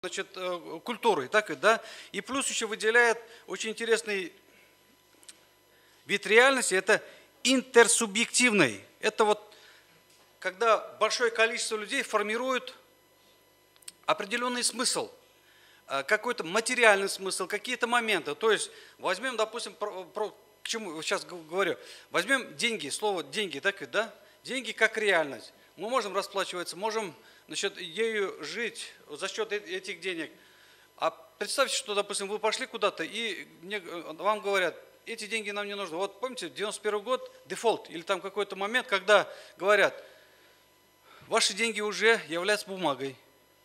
значит, культурой, так и, да, и плюс еще выделяет очень интересный вид реальности, это интерсубъективный. Это вот когда большое количество людей формирует определенный смысл, какой-то материальный смысл, какие-то моменты. То есть возьмем, допустим, к чему сейчас говорю, возьмем деньги, слово деньги, так и, да, деньги как реальность. Мы можем расплачиваться, можем, значит, ею жить за счет этих денег. А представьте, что, допустим, вы пошли куда-то, и вам говорят, эти деньги нам не нужны. Вот помните, 91 год, дефолт, или там какой-то момент, когда говорят, ваши деньги уже являются бумагой.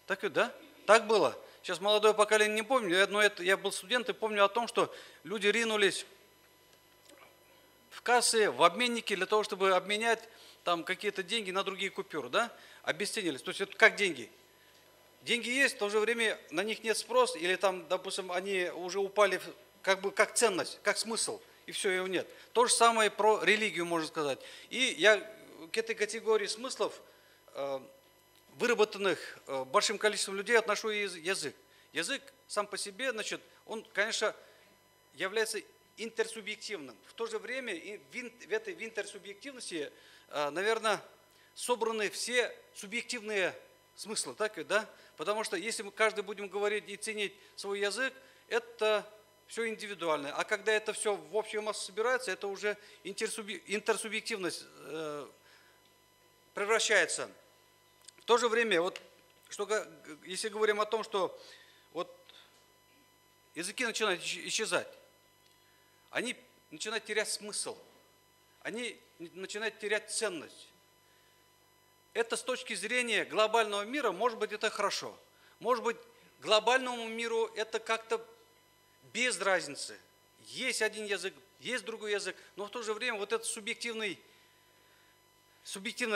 Так и, да? Так было. Сейчас молодое поколение не помню, но я был студент и помню о том, что люди ринулись в кассы, в обменники для того, чтобы обменять там какие-то деньги на другие купюры, да? Обесценились. То есть это как деньги? Деньги есть, в то же время на них нет спроса, или там, допустим, они уже упали как бы как ценность, как смысл, и все, его нет. То же самое про религию, можно сказать. И я к этой категории смыслов, выработанных большим количеством людей, отношу и язык. Язык сам по себе, значит, он, конечно, является интерсубъективным. В то же время в этой интерсубъективности, наверное, собраны все субъективные смыслы, так и, да? Потому что если мы каждый будем говорить и ценить свой язык, это все индивидуально. А когда это все в общую массу собирается, это уже интерсубъективность превращается. В то же время, вот, если говорим о том, что вот языки начинают исчезать, они начинают терять смысл, они начинают терять ценность. Это с точки зрения глобального мира, может быть, это хорошо. Может быть, глобальному миру это как-то без разницы. Есть один язык, есть другой язык, но в то же время вот эта субъективная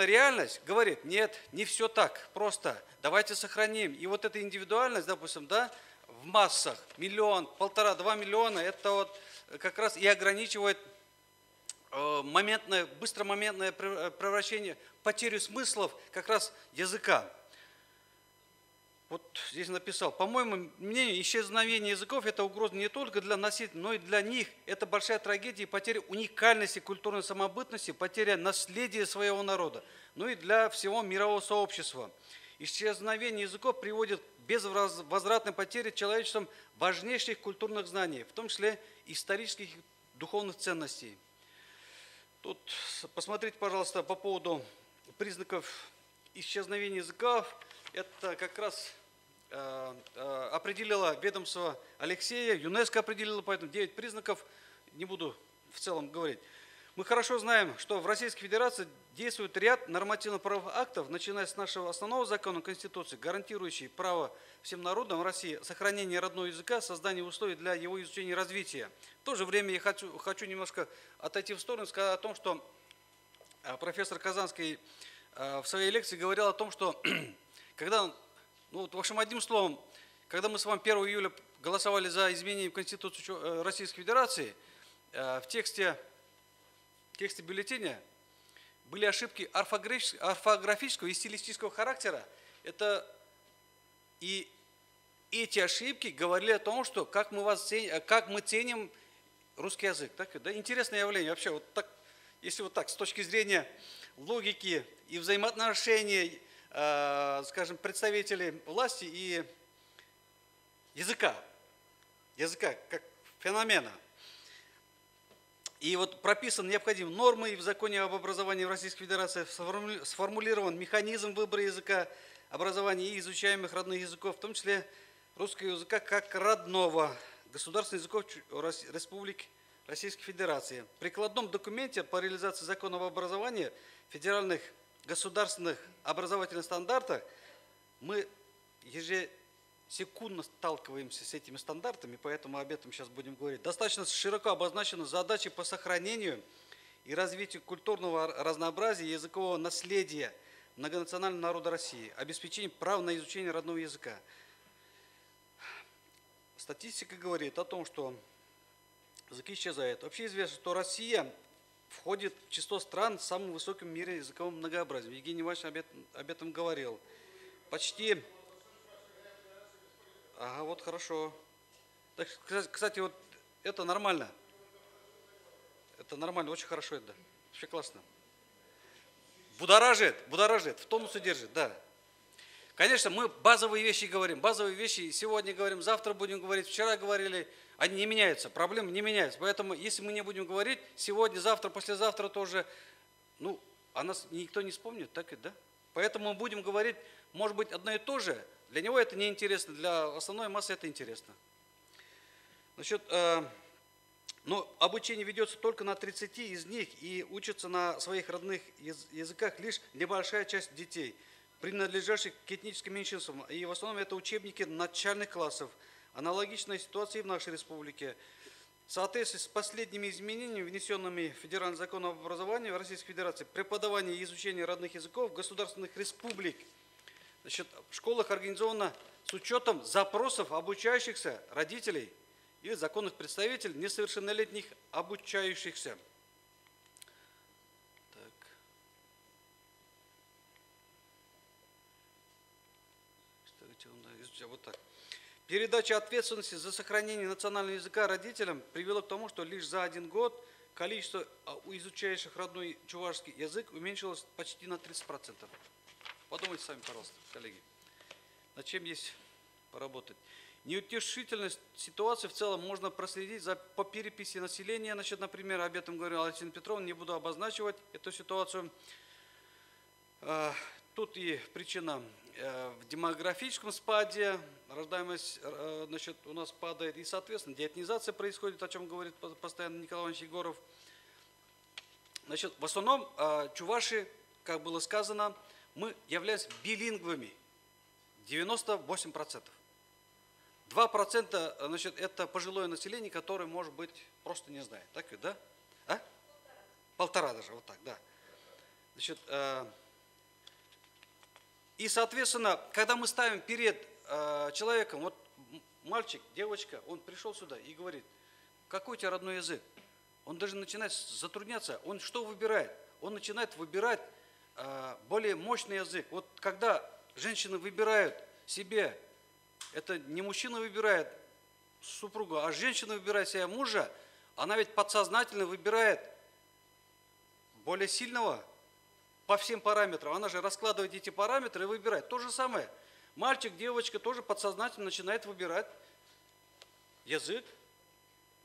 реальность говорит, нет, не все так просто, давайте сохраним. И вот эта индивидуальность, допустим, да, в массах, 1 миллион, 1,5, 2 миллиона, это вот как раз и ограничивает быстромоментное превращение, потерю смыслов как раз языка. Вот здесь написал, по моему мнению, исчезновение языков – это угроза не только для носителей, но и для них. Это большая трагедия и потеря уникальности культурной самобытности, потеря наследия своего народа, ну и для всего мирового сообщества. Исчезновение языков приводит к безвозвратной потере человечеством важнейших культурных знаний, в том числе исторических и духовных ценностей. Тут посмотрите, пожалуйста, по поводу признаков исчезновения языков. Это как раз определило ведомство Алексея, ЮНЕСКО определило, поэтому 9 признаков, не буду в целом говорить. Мы хорошо знаем, что в Российской Федерации действует ряд нормативно-правовых актов, начиная с нашего основного закона Конституции, гарантирующий право всем народам России сохранения родного языка, создание условий для его изучения и развития. В то же время я хочу немножко отойти в сторону и сказать о том, что профессор Казанский в своей лекции говорил о том, что когда, ну вот, в общем, одним словом, когда мы с вами 1 июля голосовали за изменение в Конституцию Российской Федерации, в тексте бюллетеня были ошибки орфографического и стилистического характера. И эти ошибки говорили о том, что как мы ценим русский язык. Так, да, интересное явление. Вообще, вот так, если вот так, с точки зрения логики и взаимоотношений, скажем, представителей власти и языка как феномена. И вот прописаны необходимые нормы, и в законе об образовании в Российской Федерации сформулирован механизм выбора языка, образования и изучаемых родных языков, в том числе русского языка как родного, государственных языков Республики Российской Федерации. В прикладном документе по реализации закона об образовании федеральных государственных образовательных стандартах мы ежесекундно сталкиваемся с этими стандартами, поэтому об этом сейчас будем говорить. Достаточно широко обозначены задачи по сохранению и развитию культурного разнообразия и языкового наследия многонационального народа России, обеспечение права на изучение родного языка. Статистика говорит о том, что языки исчезают. Вообще известно, что Россия входит в число стран с самым высоким в мире языковым многообразием. Евгений Иванович об этом говорил. Почти Ага, вот хорошо. Так, кстати, вот это нормально. Это нормально, очень хорошо это. Вообще классно. Будоражит, в тонусе держит, да. Конечно, мы базовые вещи говорим. Базовые вещи сегодня говорим, завтра будем говорить, вчера говорили. Они не меняются, проблемы не меняются. Поэтому, если мы не будем говорить, сегодня, завтра, послезавтра тоже, ну, о нас никто не вспомнит, так и да. Поэтому мы будем говорить, может быть, одно и то же. Для него это не интересно, для основной массы это интересно. Значит, но обучение ведется только на 30 из них, и учатся на своих родных языках лишь небольшая часть детей, принадлежащих к этническим меньшинствам. И в основном это учебники начальных классов. Аналогичная ситуация и в нашей республике. В соответствии с последними изменениями, внесенными в Федеральный закон об образовании в Российской Федерации, преподавание и изучение родных языков государственных республик, значит, в школах организовано с учетом запросов обучающихся родителей или законных представителей несовершеннолетних обучающихся. Так. Вот так. Передача ответственности за сохранение национального языка родителям привело к тому, что лишь за 1 год количество изучающих родной чувашский язык уменьшилось почти на 30%. Подумайте сами, пожалуйста, коллеги, над чем есть поработать. Неутешительность ситуации в целом можно проследить по переписи населения. Значит, например, об этом говорила Александра Петровна, не буду обозначивать эту ситуацию. Тут и причина в демографическом спаде, рождаемость, значит, у нас падает, и, соответственно, деэтнизация происходит, о чем говорит постоянно Николай Иванович Егоров. Значит, в основном чуваши, как было сказано, мы являемся билингвами, 98%. 2%, значит, это пожилое население, которое, может быть, просто не знает. Так ведь, да? А? 1,5 даже, вот так, да. Значит, и, соответственно, когда мы ставим перед человеком, вот мальчик, девочка, он пришел сюда и говорит, какой у тебя родной язык? Он даже начинает затрудняться. Он что выбирает? Он начинает выбирать более мощный язык. Вот когда женщины выбирают себе, это не мужчина выбирает супругу, а женщина выбирает себе мужа, она ведь подсознательно выбирает более сильного по всем параметрам. Она же раскладывает эти параметры и выбирает. То же самое. Мальчик, девочка тоже подсознательно начинает выбирать язык,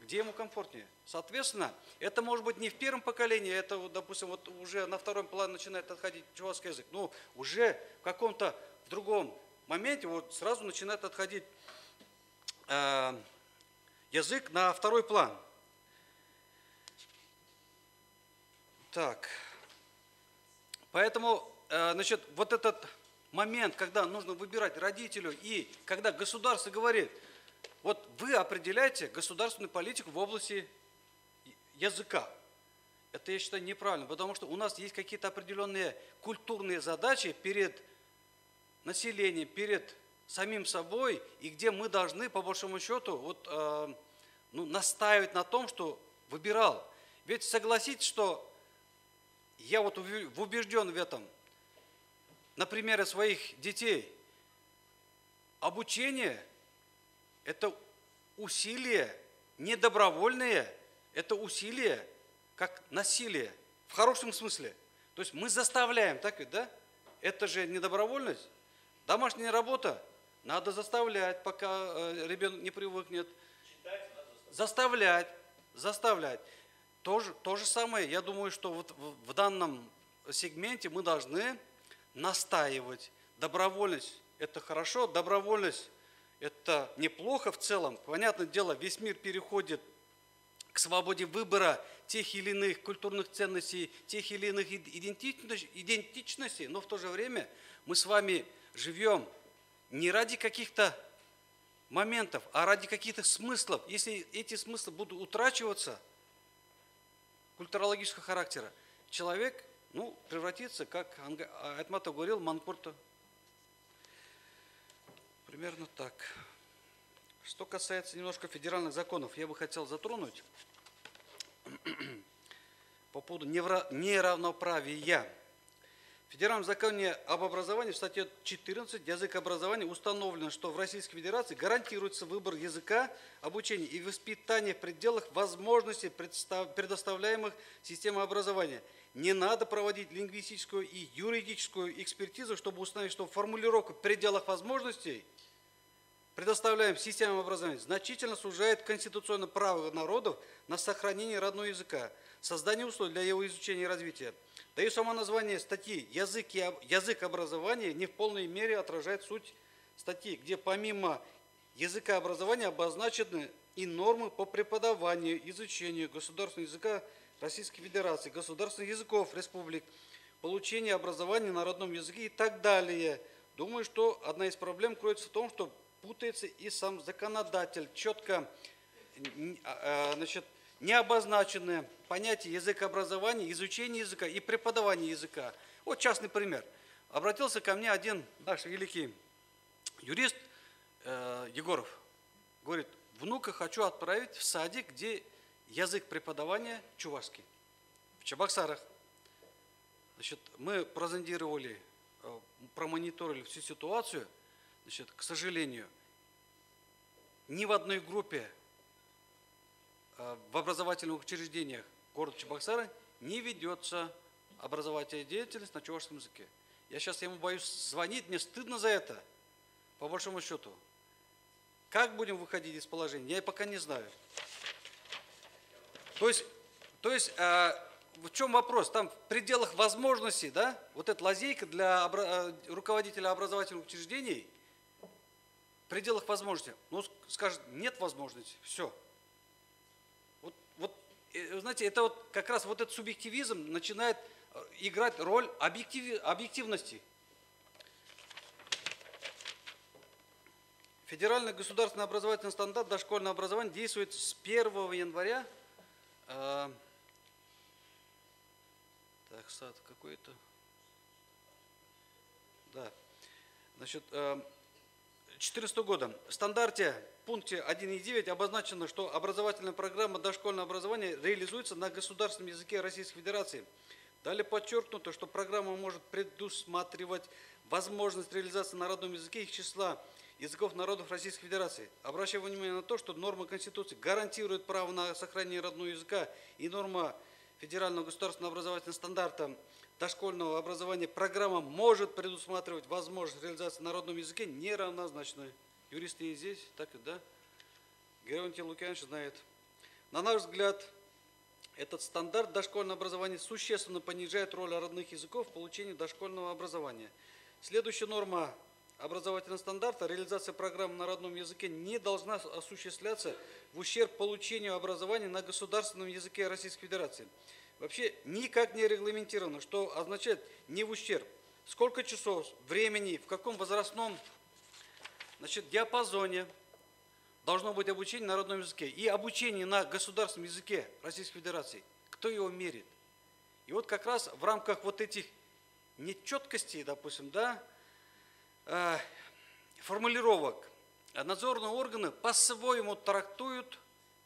где ему комфортнее. Соответственно, это может быть не в первом поколении, это, вот, допустим, вот уже на втором плане начинает отходить чувашский язык, но уже в каком-то в другом моменте вот сразу начинает отходить язык на второй план. Так. Поэтому, значит, вот этот момент, когда нужно выбирать родителю, и когда государство говорит, вот вы определяете государственную политику в области языка. Это, я считаю, неправильно, потому что у нас есть какие-то определенные культурные задачи перед населением, перед самим собой, и где мы должны, по большому счету, вот, настаивать на том, что выбирал. Ведь согласитесь, что я вот убежден в этом, на примере своих детей. Обучение – это усилия недобровольные, это усилия как насилие, в хорошем смысле. То есть мы заставляем, так ведь, да? Это же недобровольность. Домашняя работа надо заставлять, пока ребенок не привыкнет. Заставлять. То же самое, я думаю, что вот в данном сегменте мы должны настаивать. Добровольность – это хорошо, добровольность – это неплохо в целом. Понятное дело, весь мир переходит к свободе выбора тех или иных культурных ценностей, тех или иных идентичностей, но в то же время мы с вами живем не ради каких-то моментов, а ради каких-то смыслов. Если эти смыслы будут утрачиваться, культурологического характера, человек превратится, как Айтматов говорил, манкурта. Примерно так. Что касается немножко федеральных законов, я бы хотел затронуть по поводу неравноправия. В Федеральном законе об образовании в статье 14 «Язык образования» установлено, что в Российской Федерации гарантируется выбор языка обучения и воспитания в пределах возможностей, предоставляемых системой образования. Не надо проводить лингвистическую и юридическую экспертизу, чтобы установить, что формулировка «в пределах возможностей», предоставляемых системой образования, значительно сужает конституционное право народов на сохранение родного языка, создание условий для его изучения и развития. Да и само название статьи «Язык образования» не в полной мере отражает суть статьи, где помимо языка образования обозначены и нормы по преподаванию, изучению государственного языка Российской Федерации, государственных языков республик, получение образования на родном языке и так далее. Думаю, что одна из проблем кроется в том, что путается и сам законодатель, четко не обозначены понятия языка образования, изучения языка и преподавания языка. Вот частный пример. Обратился ко мне один наш великий юрист Егоров. Говорит, внука хочу отправить в садик, где язык преподавания чувашский, в Чебоксарах. Значит, мы прозондировали, промониторили всю ситуацию. Значит, к сожалению, ни в одной группе в образовательных учреждениях города Чебоксары не ведется образовательная деятельность на чувашском языке. Я сейчас ему боюсь звонить, мне стыдно за это, по большому счету. Как будем выходить из положения, я пока не знаю. То есть в чем вопрос? Там в пределах возможностей, да, вот эта лазейка для руководителя образовательных учреждений, в пределах возможностей, ну, скажет, нет возможности, все. Вот, знаете, это вот как раз вот этот субъективизм начинает играть роль объективности. Федеральный государственный образовательный стандарт дошкольного образования действует с 1 января. Так, сад какой-то. Да. Значит, 2014 года. В стандарте в пункте 1.9 обозначено, что образовательная программа дошкольного образования реализуется на государственном языке Российской Федерации. Далее подчеркнуто, что программа может предусматривать возможность реализации на родном языке их числа языков народов Российской Федерации. Обращаю внимание на то, что норма Конституции гарантирует право на сохранение родного языка и норма Федерального государственного образовательного стандарта дошкольного образования программа может предусматривать возможность реализации на родном языке неравнозначно. Юристы и здесь, так и да. Георгий Лукьянович знает. На наш взгляд, этот стандарт дошкольного образования существенно понижает роль родных языков в получении дошкольного образования. Следующая норма образовательного стандарта: реализация программы на родном языке не должна осуществляться в ущерб получению образования на государственном языке Российской Федерации. Вообще никак не регламентировано, что означает не в ущерб. Сколько часов, времени, в каком возрастном диапазоне должно быть обучение на родном языке и обучение на государственном языке Российской Федерации. Кто его мерит? И вот как раз в рамках вот этих нечеткостей, допустим, да, формулировок, надзорные органы по-своему трактуют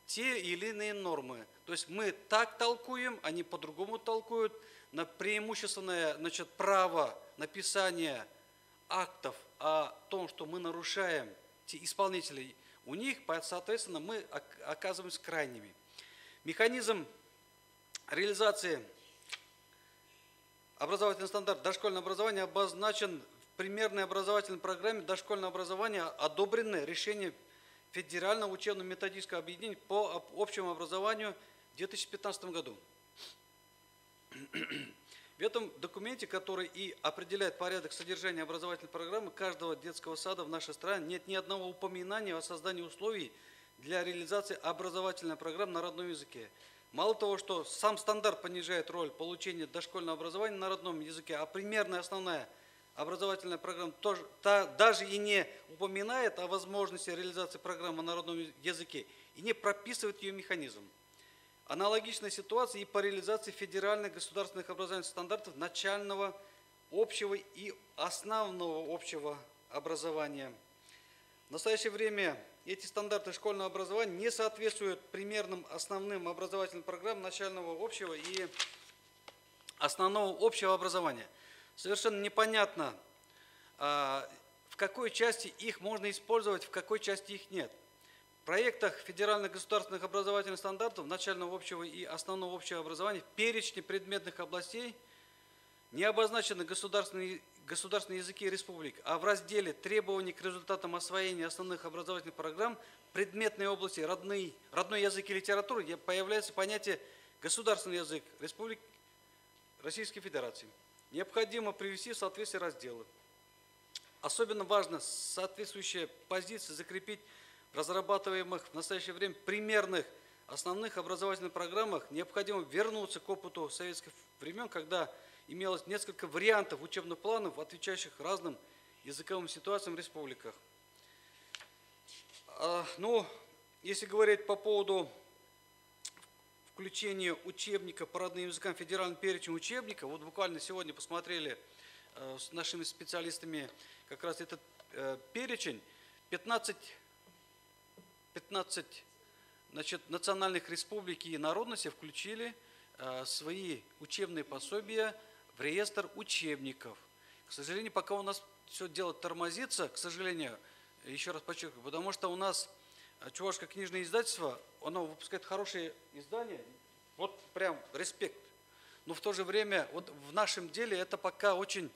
те или иные нормы. То есть мы так толкуем, они по-другому толкуют на преимущественное право написания актов о том, что мы нарушаем те исполнителей. У них, соответственно, мы оказываемся крайними. Механизм реализации образовательного стандарта дошкольного образования обозначен в примерной образовательной программе дошкольного образования, одобренной решением Федерального учебно-методического объединения по общему образованию в 2015 году. В этом документе, который и определяет порядок содержания образовательной программы каждого детского сада в нашей стране, нет ни одного упоминания о создании условий для реализации образовательной программы на родном языке. Мало того, что сам стандарт понижает роль получения дошкольного образования на родном языке, а примерная основная образовательная программа тоже, даже и не упоминает о возможности реализации программы на родном языке и не прописывает ее механизм. Аналогичная ситуация и по реализации федеральных государственных образовательных стандартов начального, общего и основного общего образования. В настоящее время эти стандарты школьного образования не соответствуют примерным основным образовательным программам начального, общего и основного общего образования. совершенно непонятно, в какой части их можно использовать, в какой части их нет. В проектах федеральных государственных образовательных стандартов начального общего и основного общего образования в перечне предметных областей не обозначены государственные языки республик, а в разделе «Требования к результатам освоения основных образовательных программ» предметной области родной язык и литература появляется понятие «государственный язык республик Российской Федерации». Необходимо привести в соответствие разделы. Особенно важно соответствующие позиции закрепить в разрабатываемых в настоящее время примерных основных образовательных программах. Необходимо вернуться к опыту советских времен, когда имелось несколько вариантов учебных планов, отвечающих разным языковым ситуациям в республиках. Ну, если говорить по поводу включения учебника по родным языкам в федеральный перечень учебника, вот буквально сегодня посмотрели с нашими специалистами как раз этот перечень, 15 национальных республик и народностей включили свои учебные пособия в реестр учебников. К сожалению, пока у нас все дело тормозится, к сожалению, еще раз подчеркиваю, потому что у нас Чувашское книжное издательство, оно выпускает хорошие издания, вот прям респект. Но в то же время, вот в нашем деле это пока очень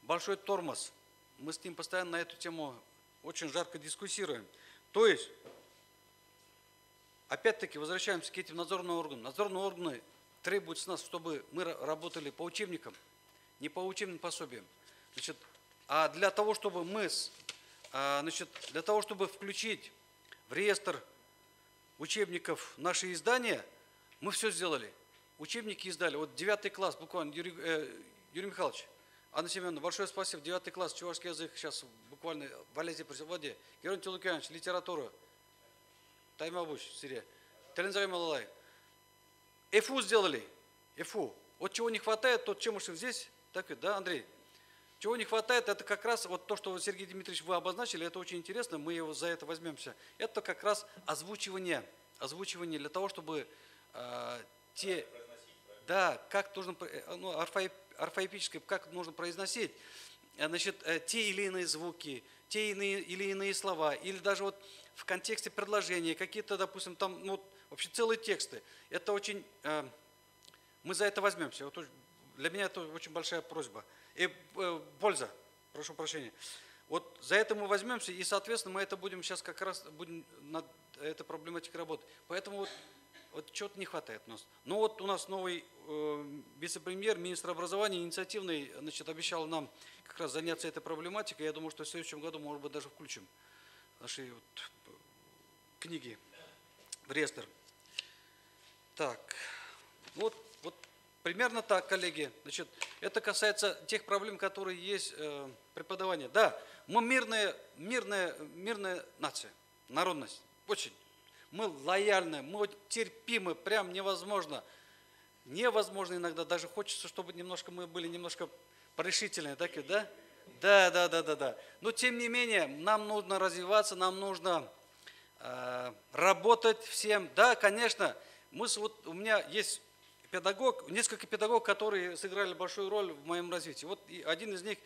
большой тормоз. Мы с ним постоянно на эту тему очень жарко дискуссируем. То есть, опять-таки, возвращаемся к этим надзорным органам. Надзорные органы требуют с нас, чтобы мы работали по учебникам, не по учебным пособиям. Значит, а для того, чтобы для того, чтобы включить в реестр учебников наши издания, мы все сделали. Учебники издали. Вот 9 класс, буквально, Юрий Михайлович, Анна Семеновна, большое спасибо. 9 класс, чувашский язык, сейчас буквально в Алезе при воде. Герон Телукянович, литература. Таймабуш, Сирия. Телензай Малалай. ЭФУ сделали. ЭФУ. Вот чего не хватает, тот чем уж здесь, так и, да, Андрей? Чего не хватает, это как раз вот то, что Сергей Дмитриевич вы обозначили, это очень интересно, мы его за это возьмемся. Это как раз озвучивание для того, чтобы как нужно, ну, орфоэпическое, как нужно произносить, значит, те или иные звуки, те или иные слова, или даже вот в контексте предложения, какие-то, допустим, там, ну, вообще целые тексты. Это очень, мы за это возьмемся. Вот для меня это очень большая просьба. И польза, прошу прощения. Вот за это мы возьмемся, и, соответственно, мы это будем сейчас как раз будем над этой проблематикой работать. Поэтому вот чего-то не хватает у нас. Но вот у нас новый вице-премьер, министр образования, инициативный, значит, обещал нам как раз заняться этой проблематикой. Я думаю, что в следующем году, может быть, даже включим наши вот книги в реестр. Так, вот примерно так, коллеги. Значит, это касается тех проблем, которые есть преподавание. Да, мы мирная нация, народность, очень. Мы лояльны, мы терпимы, прям невозможно. Невозможно иногда, даже хочется, чтобы немножко мы были немножко порешительные, так и, да? Да. Но тем не менее, нам нужно развиваться, нам нужно работать всем. Да, конечно, у меня есть несколько педагогов, которые сыграли большую роль в моем развитии. Вот один из них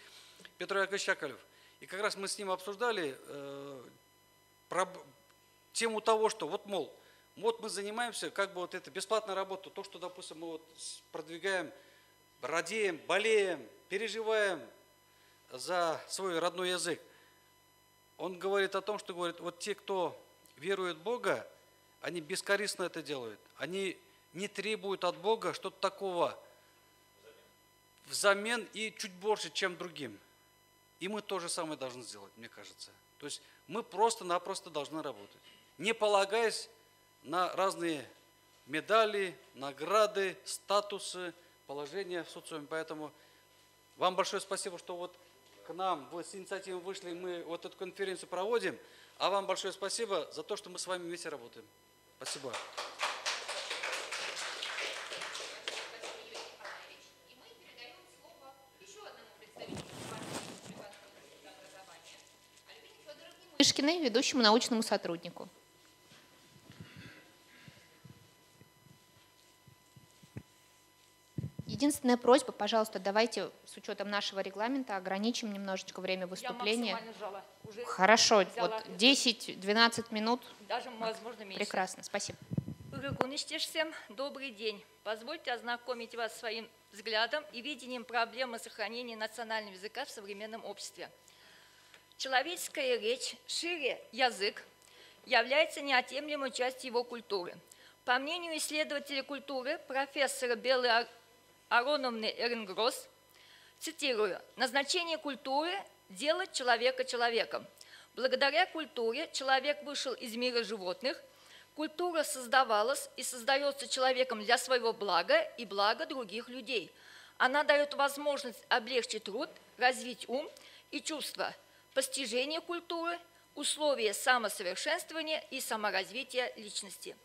Петр Яковлевич Яковлев. И как раз мы с ним обсуждали тему того, что вот, мол, вот мы занимаемся, как бы вот это бесплатная работа, то, что, допустим, мы вот продвигаем, радеем, болеем, переживаем за свой родной язык. Он говорит о том, что говорит, вот те, кто верует в Бога, они бескорыстно это делают. Они не требуют от Бога что-то такого взамен и чуть больше, чем другим. И мы то же самое должны сделать, мне кажется. То есть мы просто-напросто должны работать, не полагаясь на разные медали, награды, статусы, положения в социуме. Поэтому вам большое спасибо, что вот к нам вы с инициативой вышли, мы вот эту конференцию проводим. А вам большое спасибо за то, что мы с вами вместе работаем. Спасибо. Мышкиной, ведущему научному сотруднику. Единственная просьба, пожалуйста, давайте с учетом нашего регламента ограничим немножечко время выступления. Я максимально жала. Уже Хорошо, взяла вот 10-12 минут. даже, возможно, меньше. Прекрасно, спасибо. Всем добрый день. Позвольте ознакомить вас своим взглядом и видением проблемы сохранения национального языка в современном обществе. Человеческая речь, шире язык, является неотъемлемой частью его культуры. По мнению исследователя культуры профессора Беллы Ароновны Эренгросс, цитирую, «Назначение культуры – делать человека человеком. Благодаря культуре человек вышел из мира животных, культура создавалась и создается человеком для своего блага и блага других людей. Она дает возможность облегчить труд, развить ум и чувства, постижение культуры, условия самосовершенствования и саморазвития личности».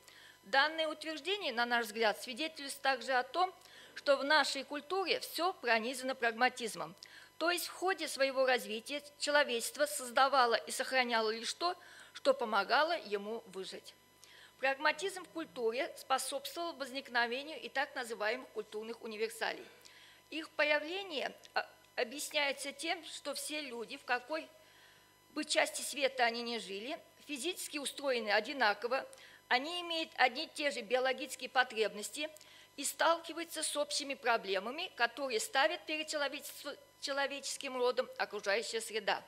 Данное утверждение, на наш взгляд, свидетельствует также о том, что в нашей культуре все пронизано прагматизмом. То есть в ходе своего развития человечество создавало и сохраняло лишь то, что помогало ему выжить. Прагматизм в культуре способствовал возникновению и так называемых культурных универсалей. Их появление объясняется тем, что все люди, в какой бы части света они ни жили, физически устроены одинаково, они имеют одни и те же биологические потребности и сталкиваются с общими проблемами, которые ставят перед человеческим родом окружающая среда.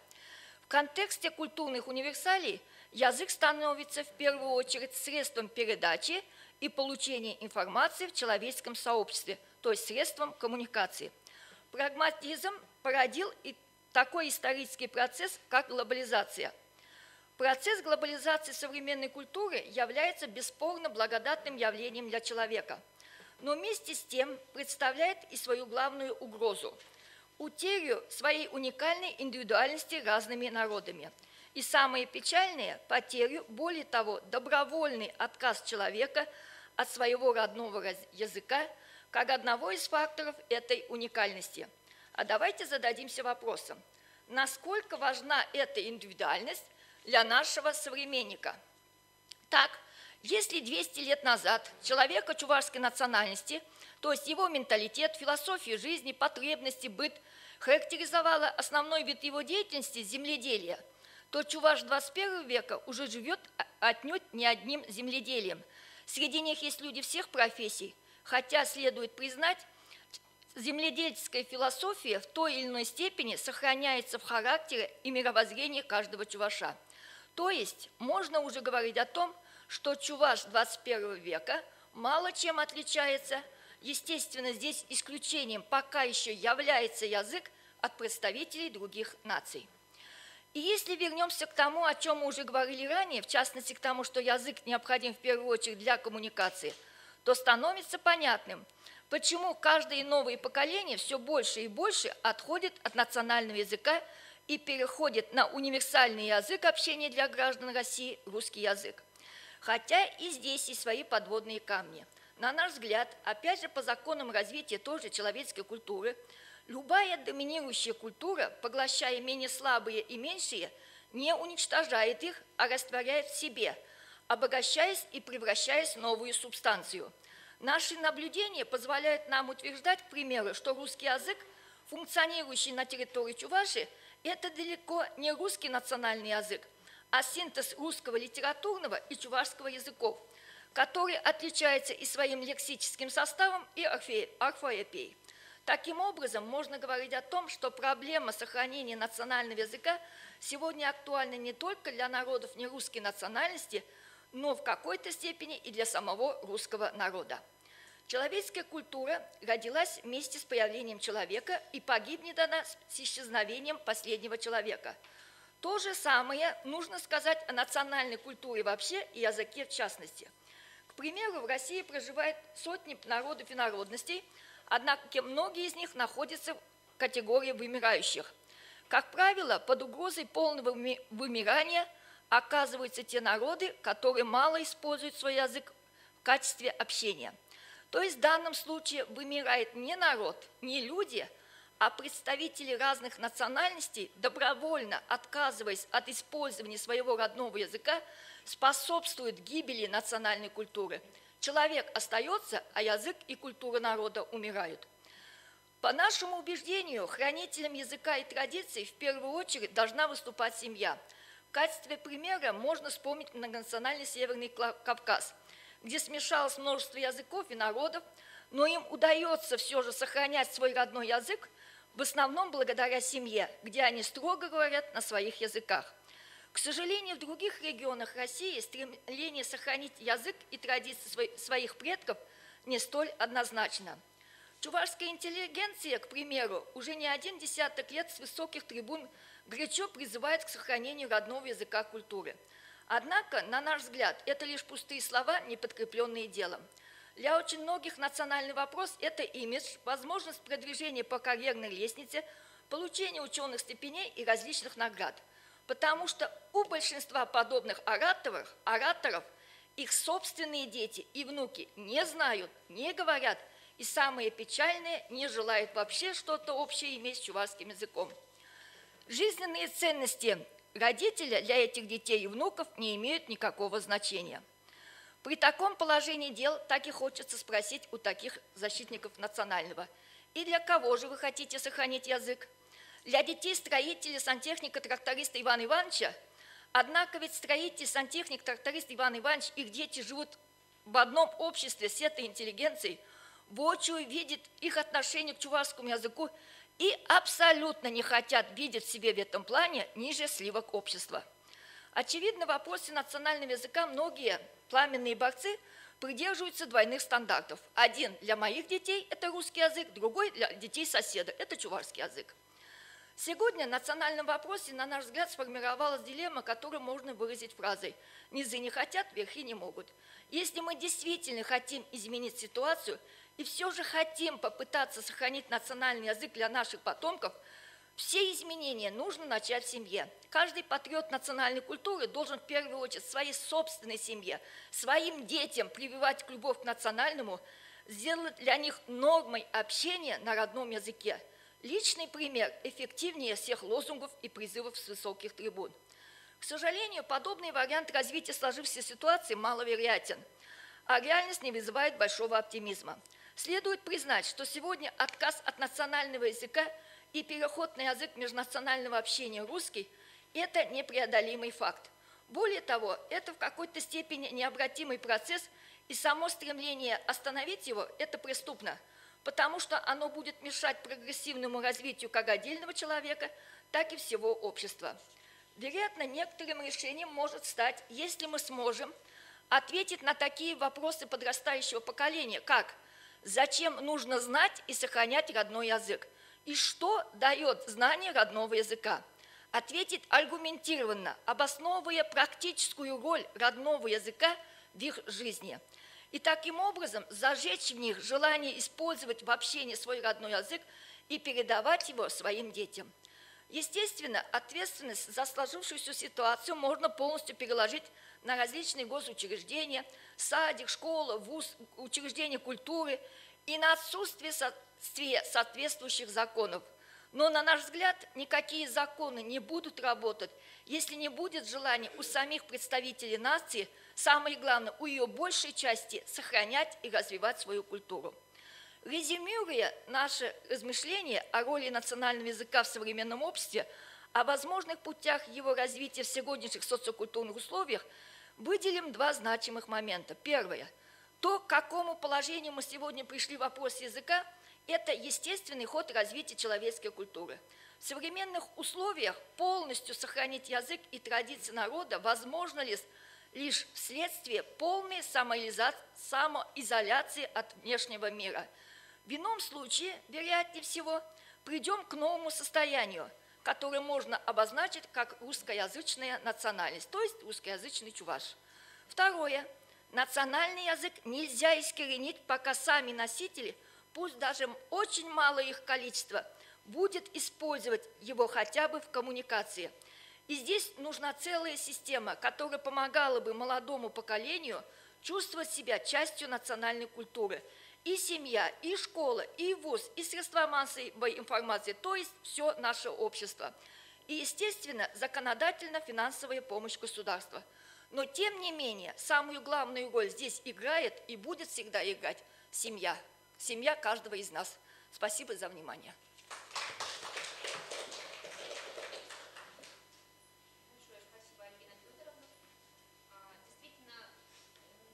В контексте культурных универсалей язык становится в первую очередь средством передачи и получения информации в человеческом сообществе, то есть средством коммуникации. Прагматизм породил и такой исторический процесс, как глобализация. Процесс глобализации современной культуры является бесспорно благодатным явлением для человека, но вместе с тем представляет и свою главную угрозу – утерю своей уникальной индивидуальности разными народами. И самое печальное – потерю, более того, добровольный отказ человека от своего родного языка как одного из факторов этой уникальности. А давайте зададимся вопросом, насколько важна эта индивидуальность для нашего современника. Так, если 200 лет назад человека чувашской национальности, то есть его менталитет, философию жизни, потребности, быт, характеризовала основной вид его деятельности – земледелие, то чуваш 21 века уже живет отнюдь не одним земледелием. Среди них есть люди всех профессий, хотя следует признать, земледельческая философия в той или иной степени сохраняется в характере и мировоззрении каждого чуваша. То есть можно уже говорить о том, что чуваш 21 века мало чем отличается, естественно, здесь исключением пока еще является язык от представителей других наций. И если вернемся к тому, о чем мы уже говорили ранее, в частности к тому, что язык необходим в первую очередь для коммуникации, то становится понятным, почему каждое новое поколение все больше и больше отходит от национального языка и переходит на универсальный язык общения для граждан России – русский язык. Хотя и здесь есть свои подводные камни. На наш взгляд, опять же по законам развития тоже человеческой культуры, любая доминирующая культура, поглощая менее слабые и меньшие, не уничтожает их, а растворяет в себе, обогащаясь и превращаясь в новую субстанцию. Наши наблюдения позволяют нам утверждать, к примеру, что русский язык, функционирующий на территории Чувашии, это далеко не русский национальный язык, а синтез русского литературного и чувашского языков, который отличается и своим лексическим составом, и орфоэпией. Таким образом, можно говорить о том, что проблема сохранения национального языка сегодня актуальна не только для народов нерусской национальности, но в какой-то степени и для самого русского народа. Человеческая культура родилась вместе с появлением человека и погибнет она с исчезновением последнего человека. То же самое нужно сказать о национальной культуре вообще и языке в частности. К примеру, в России проживают сотни народов и народностей, однако многие из них находятся в категории вымирающих. Как правило, под угрозой полного вымирания оказываются те народы, которые мало используют свой язык в качестве общения. То есть в данном случае вымирает не народ, не люди, а представители разных национальностей, добровольно отказываясь от использования своего родного языка, способствуют гибели национальной культуры. Человек остается, а язык и культура народа умирают. По нашему убеждению, хранителем языка и традиций в первую очередь должна выступать семья. В качестве примера можно вспомнить многонациональный Северный Кавказ, где смешалось множество языков и народов, но им удается все же сохранять свой родной язык, в основном благодаря семье, где они строго говорят на своих языках. К сожалению, в других регионах России стремление сохранить язык и традиции своих предков не столь однозначно. Чувашская интеллигенция, к примеру, уже не один десяток лет с высоких трибун горячо призывает к сохранению родного языка и культуры. Однако, на наш взгляд, это лишь пустые слова, не подкрепленные делом. Для очень многих национальный вопрос – это имидж, возможность продвижения по карьерной лестнице, получения ученых степеней и различных наград. Потому что у большинства подобных ораторов их собственные дети и внуки не знают, не говорят, и самое печальное, не желают вообще что-то общее иметь с чувашским языком. Жизненные ценности родителя для этих детей и внуков не имеют никакого значения. При таком положении дел так и хочется спросить у таких защитников национального: и для кого же вы хотите сохранить язык? Для детей строителя, сантехника, тракториста Ивана Ивановича? Однако ведь строитель, сантехник, тракторист Иван Иванович, их дети живут в одном обществе с этой интеллигенцией, воочию видят их отношение к чувашскому языку и абсолютно не хотят видеть в себе в этом плане ниже сливок общества. Очевидно, в вопросе национального языка многие пламенные борцы придерживаются двойных стандартов. Один для моих детей – это русский язык, другой для детей соседа – это чувашский язык. Сегодня в национальном вопросе, на наш взгляд, сформировалась дилемма, которую можно выразить фразой: «Низы не хотят, верхи не могут». Если мы действительно хотим изменить ситуацию и все же хотим попытаться сохранить национальный язык для наших потомков, все изменения нужно начать в семье. Каждый патриот национальной культуры должен в первую очередь своей собственной семье, своим детям прививать любовь к национальному, сделать для них нормой общения на родном языке. Личный пример эффективнее всех лозунгов и призывов с высоких трибун. К сожалению, подобный вариант развития сложившейся ситуации маловероятен, а реальность не вызывает большого оптимизма. Следует признать, что сегодня отказ от национального языка и переход на язык межнационального общения русский – это непреодолимый факт. Более того, это в какой-то степени необратимый процесс, и само стремление остановить его – это преступно, потому что оно будет мешать прогрессивному развитию как отдельного человека, так и всего общества. Вероятно, некоторым решением может стать, если мы сможем ответить на такие вопросы подрастающего поколения, как: зачем нужно знать и сохранять родной язык? И что дает знание родного языка? Ответить аргументированно, обосновывая практическую роль родного языка в их жизни. И таким образом зажечь в них желание использовать в общении свой родной язык и передавать его своим детям. Естественно, ответственность за сложившуюся ситуацию можно полностью переложить на различные госучреждения, садик, школа, вуз, учреждения культуры и на отсутствие соответствующих законов. Но, на наш взгляд, никакие законы не будут работать, если не будет желания у самих представителей нации, самое главное, у ее большей части, сохранять и развивать свою культуру. Резюмируя наши размышления о роли национального языка в современном обществе, о возможных путях его развития в сегодняшних социокультурных условиях, выделим два значимых момента. Первое. То, к какому положению мы сегодня пришли в вопросе языка, это естественный ход развития человеческой культуры. В современных условиях полностью сохранить язык и традиции народа возможно лишь вследствие полной самоизоляции от внешнего мира. В ином случае, вероятнее всего, придем к новому состоянию, которое можно обозначить как русскоязычная национальность, то есть русскоязычный чуваш. Второе. Национальный язык нельзя искоренить, пока сами носители, пусть даже очень мало их количество, будет использовать его хотя бы в коммуникации. И здесь нужна целая система, которая помогала бы молодому поколению чувствовать себя частью национальной культуры. И семья, и школа, и вуз, и средства массовой информации, то есть все наше общество. И, естественно, законодательно-финансовая помощь государства. Но, тем не менее, самую главную роль здесь играет и будет всегда играть семья. Семья каждого из нас. Спасибо за внимание.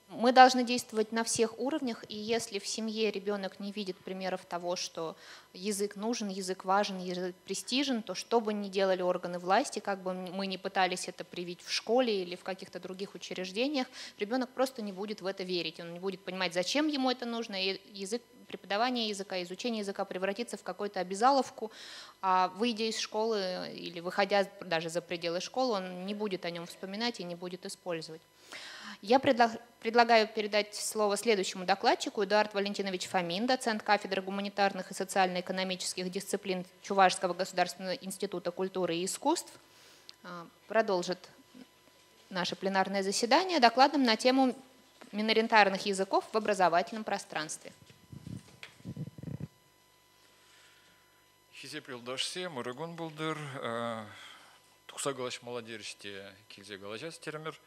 Мы должны действовать на всех уровнях, и если в семье ребенок не видит примеров того, что язык нужен, язык важен, язык престижен, то что бы ни делали органы власти, как бы мы ни пытались это привить в школе или в каких-то других учреждениях, ребенок просто не будет в это верить, он не будет понимать, зачем ему это нужно, и преподавание языка, изучение языка превратится в какую-то обязаловку, а выйдя из школы или выходя даже за пределы школы, он не будет о нем вспоминать и не будет использовать. Я предлагаю передать слово следующему докладчику. Эдуард Валентинович Фомин, доцент кафедры гуманитарных и социально-экономических дисциплин Чувашского государственного института культуры и искусств, продолжит наше пленарное заседание докладом на тему миноритарных языков в образовательном пространстве. Хизеприл дашсе, мурагун булдыр, тухса галаш молодерште, килзе галажас термер.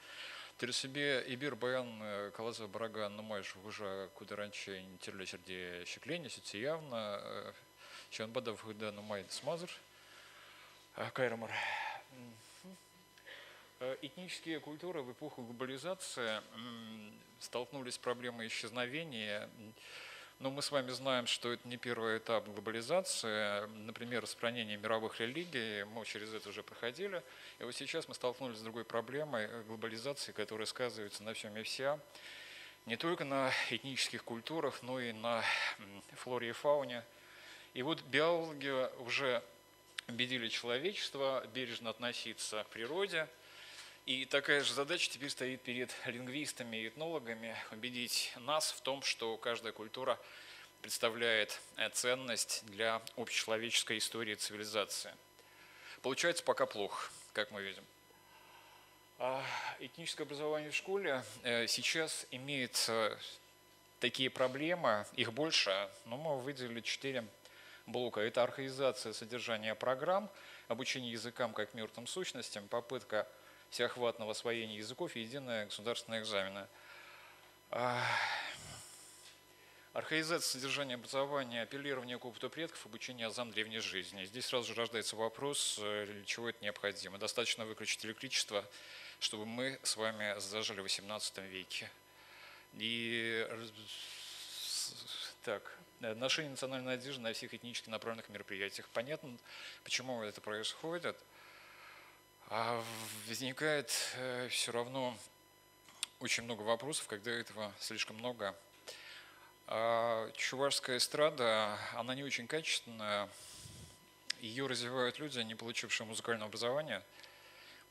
Терсебе ибир баян калаза брага нумайш уже куда раньше интерле черде щекление, сети явно, чан бадав худа нумай смазр, кайрамар. Этнические культуры в эпоху глобализации столкнулись с проблемой исчезновения. Но мы с вами знаем, что это не первый этап глобализации. Например, распространение мировых религий, мы через это уже проходили. И вот сейчас мы столкнулись с другой проблемой глобализации, которая сказывается на всем и вся. Не только на этнических культурах, но и на флоре и фауне. И вот биологи уже убедили человечество бережно относиться к природе. И такая же задача теперь стоит перед лингвистами и этнологами – убедить нас в том, что каждая культура представляет ценность для общечеловеческой истории и цивилизации. Получается пока плохо, как мы видим. Этническое образование в школе сейчас имеет такие проблемы, их больше, но мы выделили 4 блока. Это архаизация содержания программ, обучение языкам как мертвым сущностям, попытка всеохватного освоения языков и единые государственные экзамены. Архаизация содержания образования, апеллирование к опыту предков, обучение азам древней жизни. Здесь сразу же рождается вопрос, для чего это необходимо. Достаточно выключить электричество, чтобы мы с вами зажили в XVIII веке. И так, ношение национальной одежды на всех этнически направленных мероприятиях. Понятно, почему это происходит. А возникает все равно очень много вопросов, когда этого слишком много. Чувашская эстрада, она не очень качественная. Ее развивают люди, не получившие музыкального образования.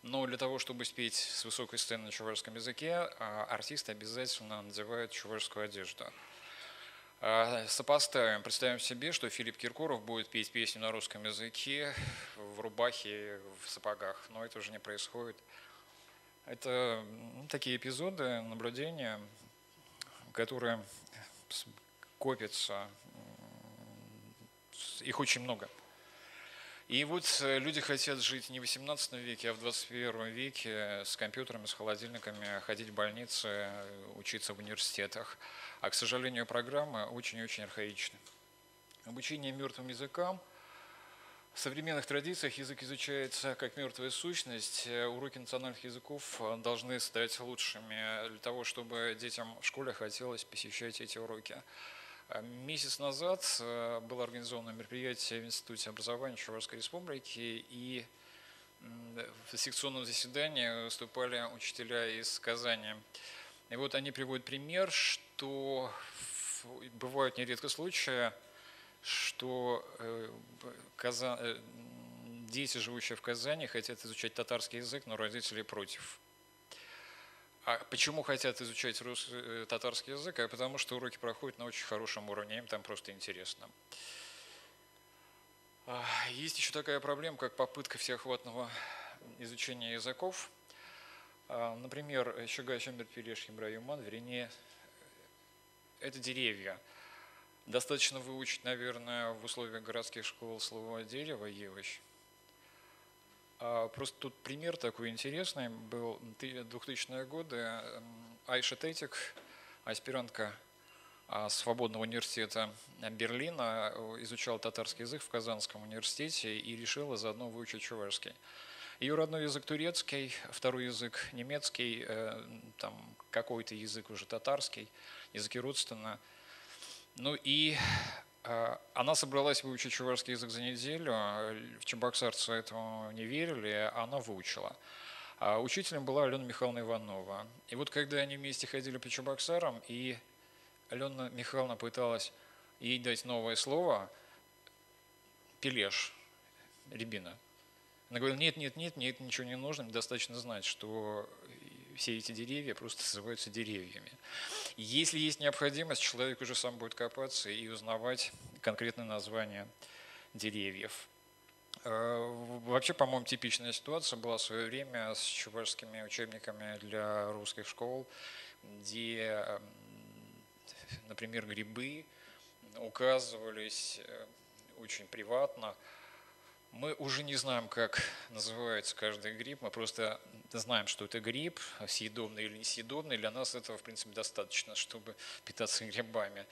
Но для того, чтобы спеть с высокой сцены на чувашском языке, артисты обязательно надевают чувашскую одежду. Сопоставим, представим себе, что Филипп Киркоров будет петь песню на русском языке в рубахе, в сапогах, но это уже не происходит. Это такие эпизоды, наблюдения, которые копятся, их очень много. И вот люди хотят жить не в XVIII веке, а в XXI веке с компьютерами, с холодильниками, ходить в больницы, учиться в университетах. А, к сожалению, программы очень-очень архаичны. Обучение мертвым языкам. В современных традициях язык изучается как мертвая сущность. Уроки национальных языков должны стать лучшими для того, чтобы детям в школе хотелось посещать эти уроки. Месяц назад было организовано мероприятие в Институте образования Чувашской Республики, и в секционном заседании выступали учителя из Казани. И вот они приводят пример, что бывают нередко случаи, что дети, живущие в Казани, хотят изучать татарский язык, но родители против. А почему хотят изучать татарский язык? А потому что уроки проходят на очень хорошем уровне, им там просто интересно. Есть еще такая проблема, как попытка всеохватного изучения языков. Например, Щугай Шембер Переш Ибраюман, вернее, это деревья. Достаточно выучить, наверное, в условиях городских школ слово «дерево» «евощ». Просто тут пример такой интересный был. 2000-е годы Айша Тетик, аспирантка Свободного университета Берлина, изучала татарский язык в Казанском университете и решила заодно выучить чувашский. Ее родной язык турецкий, второй язык немецкий, там какой-то язык уже татарский, языки родственные. Ну и она собралась выучить чувашский язык за неделю, в чебоксарцы этому не верили, она выучила. А учителем была Алена Михайловна Иванова. И вот когда они вместе ходили по Чебоксарам, и Алена Михайловна пыталась ей дать новое слово «пелеш», рябина. Она говорила: нет, нет, нет, мне это ничего не нужно, мне достаточно знать, что все эти деревья просто называются деревьями. Если есть необходимость, человек уже сам будет копаться и узнавать конкретное название деревьев. Вообще, по-моему, типичная ситуация была в свое время с чувашскими учебниками для русских школ, где, например, грибы указывались очень приватно. Мы уже не знаем, как называется каждый гриб, мы просто знаем, что это гриб, съедобный или несъедобный. Для нас этого, в принципе, достаточно, чтобы питаться грибами.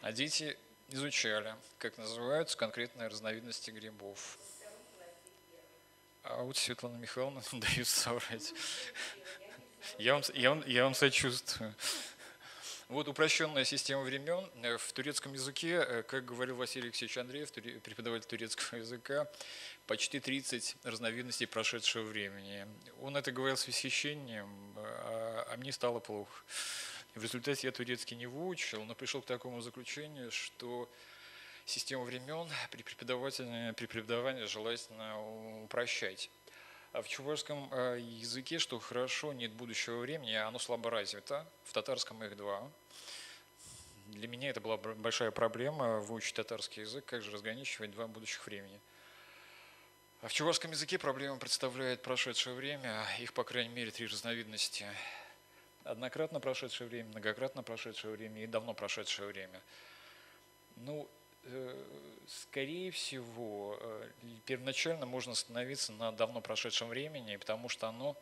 А дети изучали, как называются конкретные разновидности грибов. А вот Светлана Михайловна дает соврать. Я вам сочувствую. Вот упрощенная система времен. В турецком языке, как говорил Василий Алексеевич Андреев, преподаватель турецкого языка, почти 30 разновидностей прошедшего времени. Он это говорил с восхищением, а мне стало плохо. В результате я турецкий не выучил, но пришел к такому заключению, что систему времен при преподавании желательно упрощать. А в чувашском языке, что хорошо, нет будущего времени, оно слабо развито. В татарском их два. Для меня это была большая проблема выучить татарский язык, как же разграничивать два будущих времени. А в чувашском языке проблема представляет прошедшее время, их, по крайней мере, 3 разновидности. Однократно прошедшее время, многократно прошедшее время и давно прошедшее время. Ну, скорее всего, первоначально можно остановиться на давно прошедшем времени, потому что оно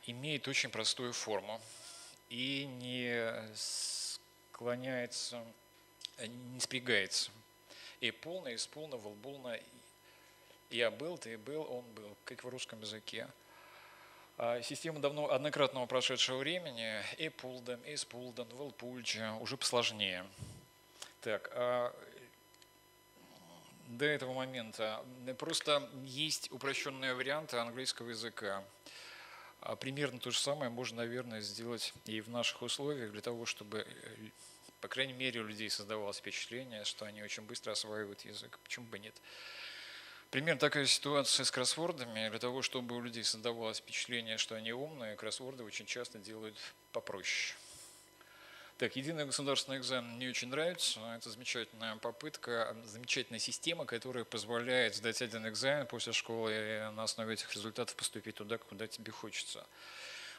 имеет очень простую форму и не склоняется, не спрягается. И полно, из полно, волбулно, я был, ты был, он был, как в русском языке. Система давно однократного прошедшего времени, эпулден, эспулден, волпульча, уже посложнее. Так, до этого момента просто есть упрощенные варианты английского языка. Примерно то же самое можно, наверное, сделать и в наших условиях, для того, чтобы, по крайней мере, у людей создавалось впечатление, что они очень быстро осваивают язык. Почему бы нет? Примерно такая ситуация с кроссвордами. Для того, чтобы у людей создавалось впечатление, что они умные, кроссворды очень часто делают попроще. Так, единый государственный экзамен мне очень нравится. Это замечательная попытка, замечательная система, которая позволяет сдать один экзамен после школы и на основе этих результатов поступить туда, куда тебе хочется.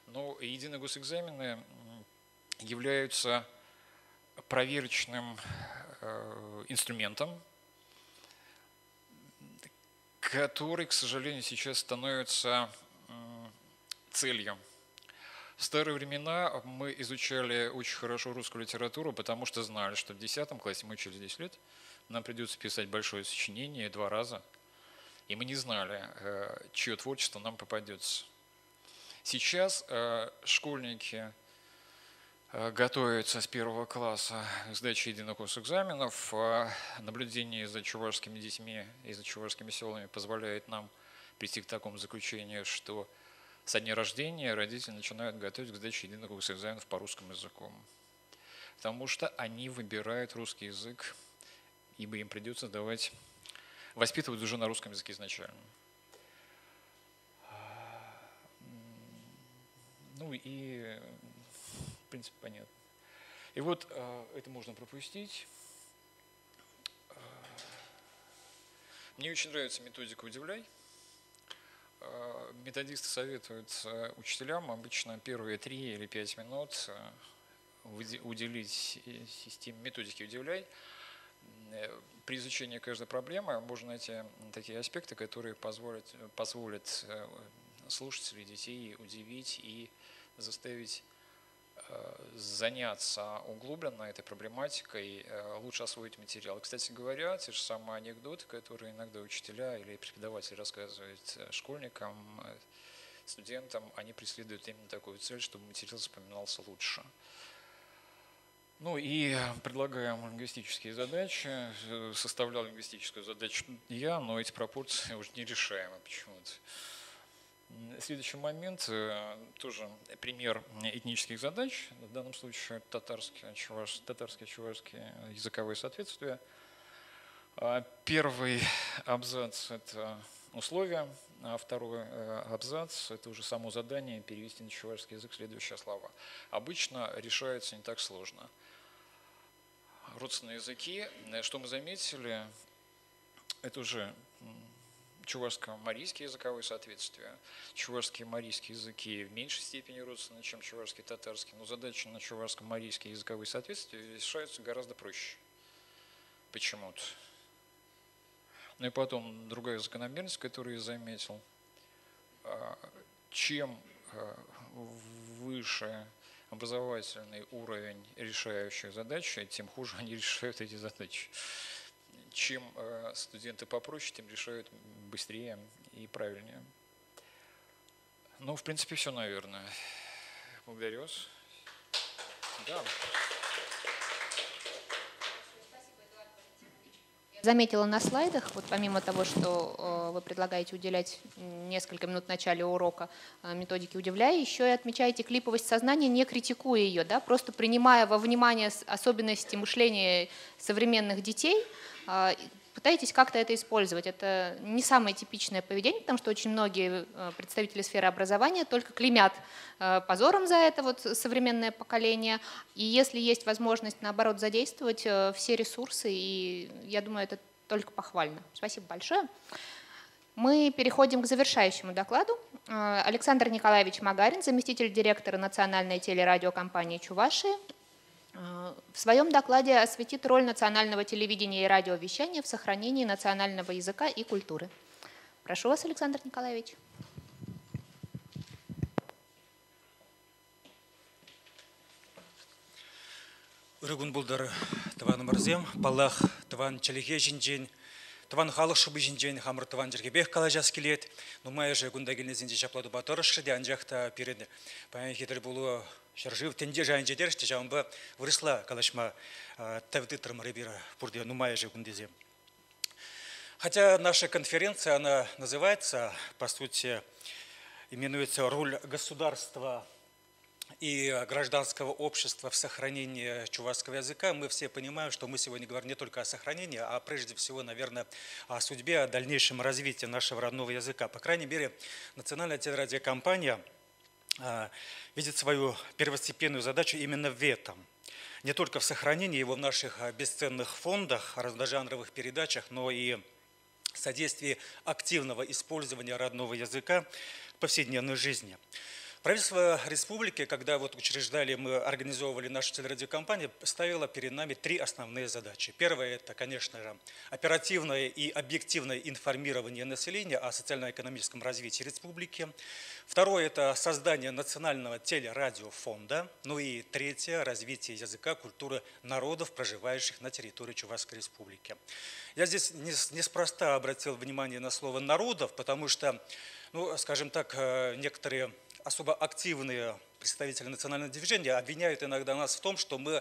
Но единые госэкзамены являются проверочным инструментом, который, к сожалению, сейчас становится целью. В старые времена мы изучали очень хорошо русскую литературу, потому что знали, что в 10 классе, мы учились 10 лет, нам придется писать большое сочинение 2 раза, и мы не знали, чье творчество нам попадется. Сейчас школьники готовятся с 1 класса к сдаче единых госэкзаменов. Наблюдение за чувашскими детьми и за чувашскими селами позволяет нам прийти к такому заключению, что со дня рождения родители начинают готовить к сдаче единых госэкзаменов по русскому языку. Потому что они выбирают русский язык, ибо им придется воспитывать уже на русском языке изначально. Ну и, в принципе, понятно. И вот это можно пропустить. Мне очень нравится методика «Удивляй». Методисты советуют учителям обычно первые 3 или 5 минут уделить системе методики «Удивляй». При изучении каждой проблемы можно найти такие аспекты, которые позволят слушателей, детей удивить и заставить заняться углубленно этой проблематикой, лучше освоить материал. Кстати говоря, те же самые анекдоты, которые иногда учителя или преподаватели рассказывают школьникам, студентам, они преследуют именно такую цель, чтобы материал запоминался лучше. Ну и предлагаем лингвистические задачи. Составлял лингвистическую задачу я, но эти пропорции уже нерешаемы почему-то. Следующий момент, тоже пример этнических задач, в данном случае татарские, чувашские языковые соответствия. Первый абзац – это условия, а второй абзац – это уже само задание перевести на чувашский язык следующие слова. Обычно решается не так сложно. Родственные языки, что мы заметили, это уже чувашско-марийские языковые соответствия. Чувашские и марийские языки в меньшей степени родственны, чем чувашские и татарские, но задачи на чувашско-марийские языковые соответствия решаются гораздо проще. Почему-то. Ну и потом другая закономерность, которую я заметил. Чем выше образовательный уровень решающих задач, тем хуже они решают эти задачи. Чем студенты попроще, тем решают быстрее и правильнее. Ну, в принципе, все, наверное. Благодарю вас. Да. Заметила на слайдах, вот помимо того, что вы предлагаете уделять несколько минут в начале урока методике «Удивляя», еще и отмечаете клиповость сознания, не критикуя ее, да, просто принимая во внимание особенности мышления современных детей, пытаетесь как-то это использовать. Это не самое типичное поведение, потому что очень многие представители сферы образования только клеймят позором за это вот современное поколение. И если есть возможность, наоборот, задействовать все ресурсы, и я думаю, это только похвально. Спасибо большое. Мы переходим к завершающему докладу. Александр Николаевич Магарин, заместитель директора национальной телерадиокомпании «Чувашия», в своем докладе осветит роль национального телевидения и радиовещания в сохранении национального языка и культуры. Прошу вас, Александр Николаевич. Урагун булдар таван марзем, палах таван челеге жинжен, таван халық шубы жинжен, хамыр таван жергебех калажас келет. Но майя же гундагельне зинжи шаплады батырышы, де анжақта перед паян хитр булу шаржив тенде жайын жедершті, жауынба вырысла калашма тавды тырмарыбира пурде, ну майя же гундезе. Хотя наша конференция, она называется, по сути, именуется «Роль государства и гражданского общества в сохранении чувашского языка», мы все понимаем, что мы сегодня говорим не только о сохранении, а прежде всего, наверное, о судьбе, о дальнейшем развитии нашего родного языка. По крайней мере, национальная телерадиокомпания видит свою первостепенную задачу именно в этом. Не только в сохранении его в наших бесценных фондах, разножанровых передачах, но и содействии активного использования родного языка в повседневной жизни. Правительство республики, когда вот учреждали, мы организовывали нашу телерадиокомпанию, ставило перед нами три основные задачи. Первое – это, конечно же, оперативное и объективное информирование населения о социально-экономическом развитии республики. Второе – это создание национального телерадиофонда. Ну и третье – развитие языка, культуры народов, проживающих на территории Чувашской республики. Я здесь неспроста обратил внимание на слово «народов», потому что, ну, скажем так, некоторые особо активные представители национального движения обвиняют иногда нас в том, что мы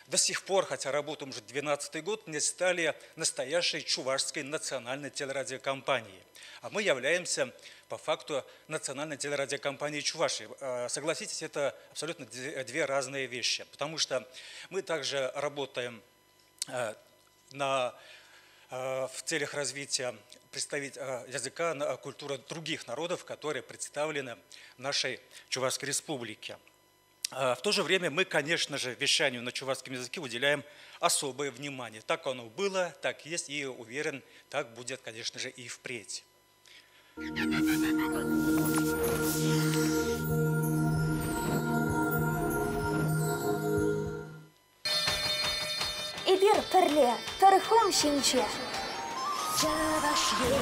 до сих пор, хотя работаем уже 12-й год, не стали настоящей чувашской национальной телерадиокомпанией. А мы являемся по факту национальной телерадиокомпанией Чувашии. Согласитесь, это абсолютно две разные вещи, потому что мы также работаем в целях развития языка, культуры других народов, которые представлены в нашей Чувашской республике. В то же время мы, конечно же, вещанию на чувашском языке уделяем особое внимание. Так оно было, так есть, и уверен, так будет, конечно же, и впредь. Ибир перле, тархом шинче. Чувашье,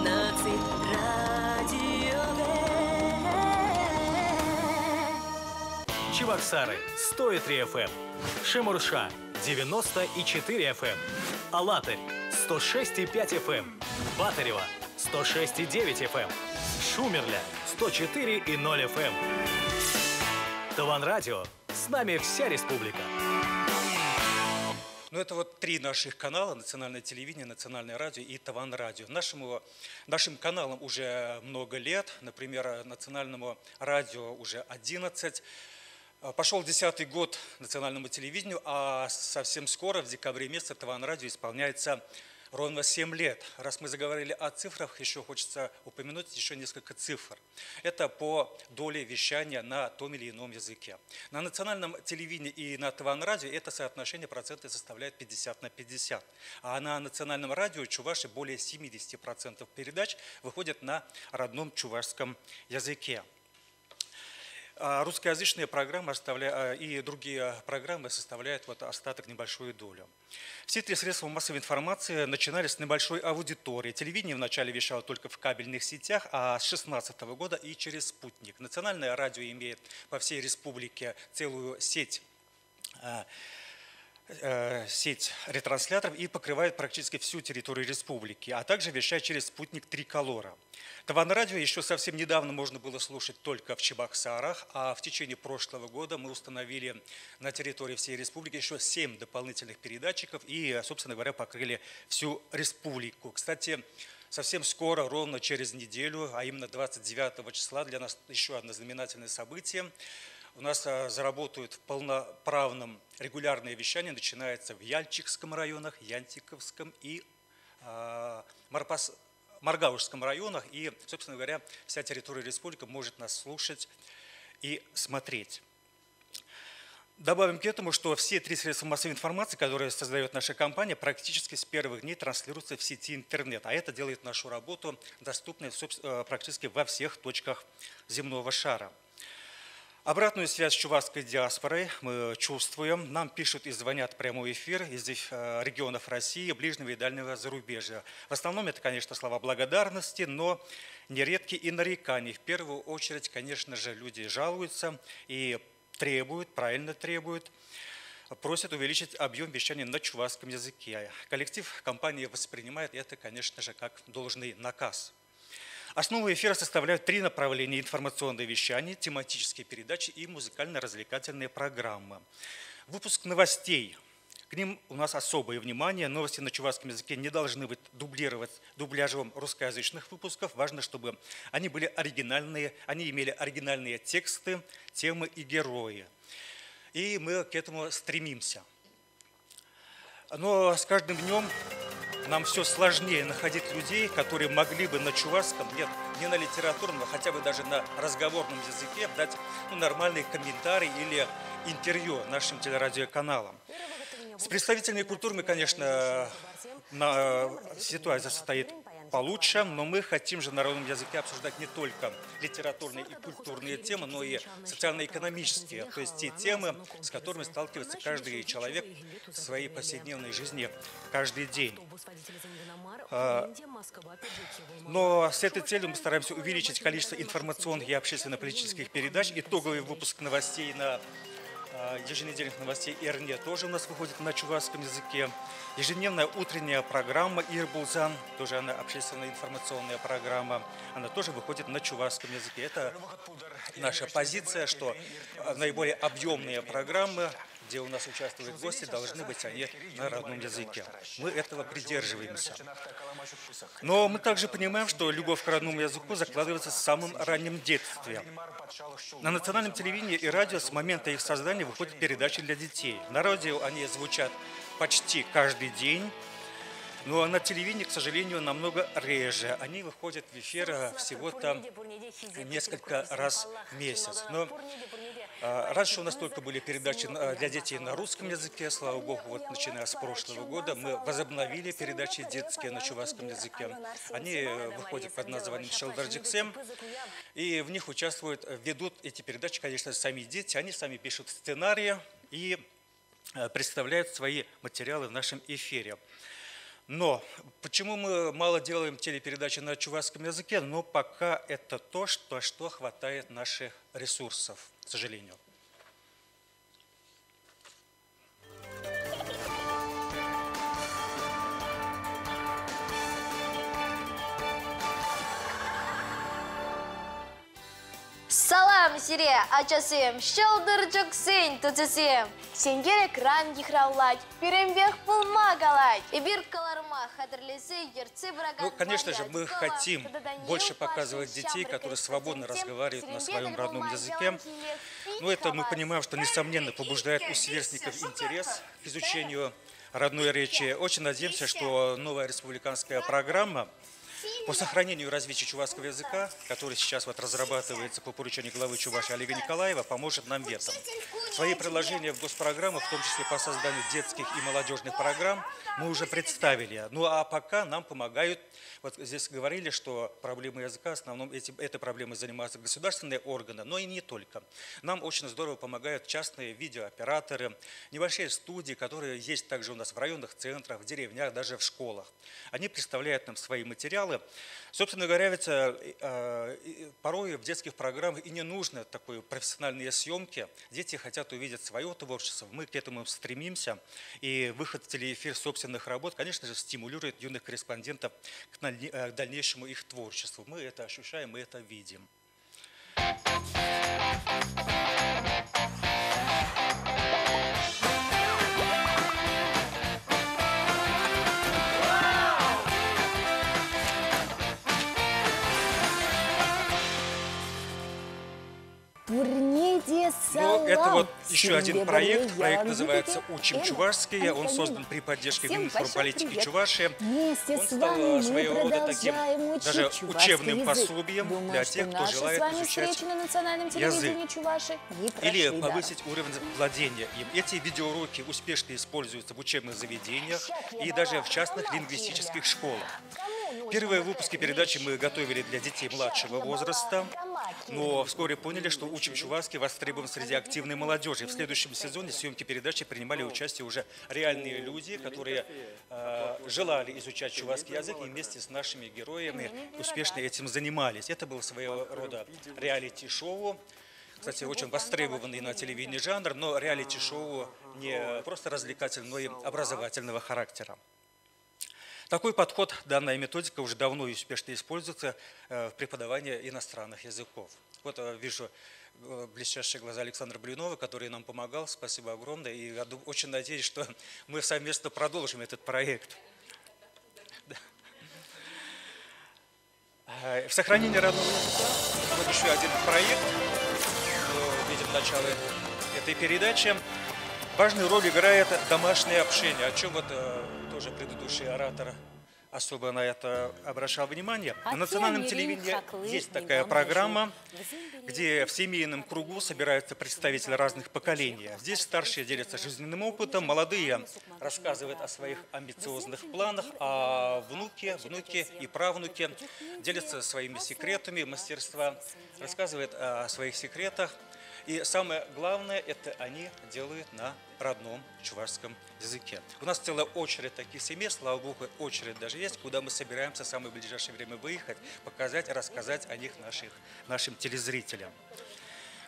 наци радио. Чебоксары 100,3 FM, Шемурша 90,4 FM, Алатырь 106,5 FM, Батарево 106,9 FM, Шумерля 104,0 FM. Таван-радио. С нами вся республика. Ну, это вот 3 наших канала: национальное телевидение, национальное радио и Таван-радио. Нашим каналам уже много лет, например, национальному радио уже 11. Пошел 10-й год национальному телевидению, а совсем скоро, в декабре месяце, Таван-радио исполняется ровно 7 лет. Раз мы заговорили о цифрах, еще хочется упомянуть еще несколько цифр. Это по доле вещания на том или ином языке. На национальном телевидении и на Таван-радио это соотношение процентов составляет 50/50. А на национальном радио Чувашии более 70% передач выходят на родном чувашском языке. Русскоязычные программы и другие программы составляют остаток, небольшую долю. Все 3 средства массовой информации начинались с небольшой аудитории. Телевидение вначале вещало только в кабельных сетях, а с 2016 года и через спутник. Национальное радио имеет по всей республике целую сеть ретрансляторов и покрывает практически всю территорию республики, а также вещает через спутник Триколора. Таван-радио еще совсем недавно можно было слушать только в Чебоксарах, а в течение прошлого года мы установили на территории всей республики еще 7 дополнительных передатчиков и, собственно говоря, покрыли всю республику. Кстати, совсем скоро, ровно через неделю, а именно 29 числа, для нас еще одно знаменательное событие. У нас заработают в полноправном регулярное вещание, начинается в Яльчикском районах, Янтиковском и Маргаушском районах. И, собственно говоря, вся территория республики может нас слушать и смотреть. Добавим к этому, что все 3 средства массовой информации, которые создает наша компания, практически с первых дней транслируются в сети интернет. А это делает нашу работу доступной практически во всех точках земного шара. Обратную связь с чувашской диаспорой мы чувствуем. Нам пишут и звонят в прямой эфир из регионов России, ближнего и дальнего зарубежья. В основном это, конечно, слова благодарности, но нередки и нарекания. В первую очередь, конечно же, люди жалуются и требуют, правильно требуют, просят увеличить объем вещания на чувашском языке. Коллектив компании воспринимает это, конечно же, как должный наказ. Основу эфира составляют 3 направления: информационное вещание, тематические передачи и музыкально-развлекательные программы. Выпуск новостей. К ним у нас особое внимание. Новости на чувашском языке не должны быть дублировать дубляжом русскоязычных выпусков. Важно, чтобы они были оригинальные, они имели оригинальные тексты, темы и герои. И мы к этому стремимся. Но с каждым днем нам все сложнее находить людей, которые могли бы на чувашском, нет, не на литературном, а хотя бы даже на разговорном языке дать нормальный комментарий или интервью нашим телерадиоканалам. С представителями культуры мы, конечно, ситуация состоит получше, но мы хотим же на народном языке обсуждать не только литературные и культурные темы, но и социально-экономические, то есть те темы, с которыми сталкивается каждый человек в своей повседневной жизни каждый день. Но с этой целью мы стараемся увеличить количество информационных и общественно-политических передач. Итоговый выпуск новостей еженедельных новостей ИРНЕ тоже у нас выходит на чувашском языке. Ежедневная утренняя программа «Ирбулзан», тоже она общественная информационная программа, она тоже выходит на чувашском языке. Это наша позиция, что наиболее объемные программы, где у нас участвуют гости, должны быть они на родном языке. Мы этого придерживаемся. Но мы также понимаем, что любовь к родному языку закладывается в самом раннем детстве. На национальном телевидении и радио с момента их создания выходят передачи для детей. На радио они звучат почти каждый день, но на телевидении, к сожалению, намного реже. Они выходят в эфир всего-то несколько раз в месяц. Но раньше у нас только были передачи для детей на русском языке. Слава богу, вот начиная с прошлого года мы возобновили передачи детские на чувашском языке. Они выходят под названием «Шелдарджиксем», и в них ведут эти передачи, конечно, сами дети. Они сами пишут сценарии и представляют свои материалы в нашем эфире. Но почему мы мало делаем телепередачи на чувашском языке? Но пока это то, что хватает наших ресурсов, к сожалению. Салам сире, ачасым, шалдырчык сен тутысым. Сен керек ранги храулать, перембег пулмагалать. И биркаларма хадрлисы, ерцы брагат. Ну, конечно же, мы хотим больше показывать детей, которые свободно разговаривают на своем родном языке. Но это мы понимаем, что, несомненно, побуждает у сверстников интерес к изучению родной речи. Очень надеемся, что новая республиканская программа по сохранению и развитию чувашского языка, который сейчас вот разрабатывается по поручению главы Чувашии Олега Николаева, поможет нам в этом. Свои предложения в госпрограммах, в том числе по созданию детских и молодежных программ, мы уже представили. Ну а пока нам помогают, вот здесь говорили, что проблемы языка, в основном этой проблемой занимаются государственные органы, но и не только. Нам очень здорово помогают частные видеооператоры, небольшие студии, которые есть также у нас в районных центрах, в деревнях, даже в школах. Они представляют нам свои материалы. Собственно говоря, ведь порой в детских программах и не нужно такой профессиональные съемки. Дети хотят увидеть свое творчество, мы к этому стремимся. И выход в телеэфир собственных работ, конечно же, стимулирует юных корреспондентов к дальнейшему их творчеству. Мы это ощущаем, мы это видим. Ну, это вот еще один проект. Проект называется «Учим чувашский». Он создан при поддержке Мининформполитики Чувашии. Он стал своего рода таким даже учебным пособием для тех, кто желает изучать язык или повысить уровень владения им. Эти видеоуроки успешно используются в учебных заведениях и даже в частных лингвистических школах. Первые выпуски передачи мы готовили для детей младшего возраста, но вскоре поняли, что «Учим чувашский» востребован среди активной молодежи. В следующем сезоне съемки передачи принимали участие уже реальные люди, которые желали изучать чувашский язык и вместе с нашими героями успешно этим занимались. Это был своего рода реалити-шоу. Кстати, очень востребованный на телевидении жанр, но реалити-шоу не просто развлекательного, но и образовательного характера. Такой подход, данная методика уже давно и успешно используется в преподавании иностранных языков. Вот вижу блестящие глаза Александра Блинова, который нам помогал. Спасибо огромное. И я очень надеюсь, что мы совместно продолжим этот проект. В сохранении родного языка вот еще один проект. Мы видим начало этой передачи. Важную роль играет домашнее общение, о чем вот тоже предыдущий оратор особо на это обращал внимание. На национальном телевидении есть такая программа, где в семейном кругу собираются представители разных поколений. Здесь старшие делятся жизненным опытом, молодые рассказывают о своих амбициозных планах, а внуки и правнуки делятся своими секретами мастерства, рассказывают о своих секретах. И самое главное, это они делают на родном чувашском языке. У нас целая очередь таких семей, слава богу, очередь даже есть, куда мы собираемся в самое ближайшее время выехать, показать, рассказать о них нашим телезрителям.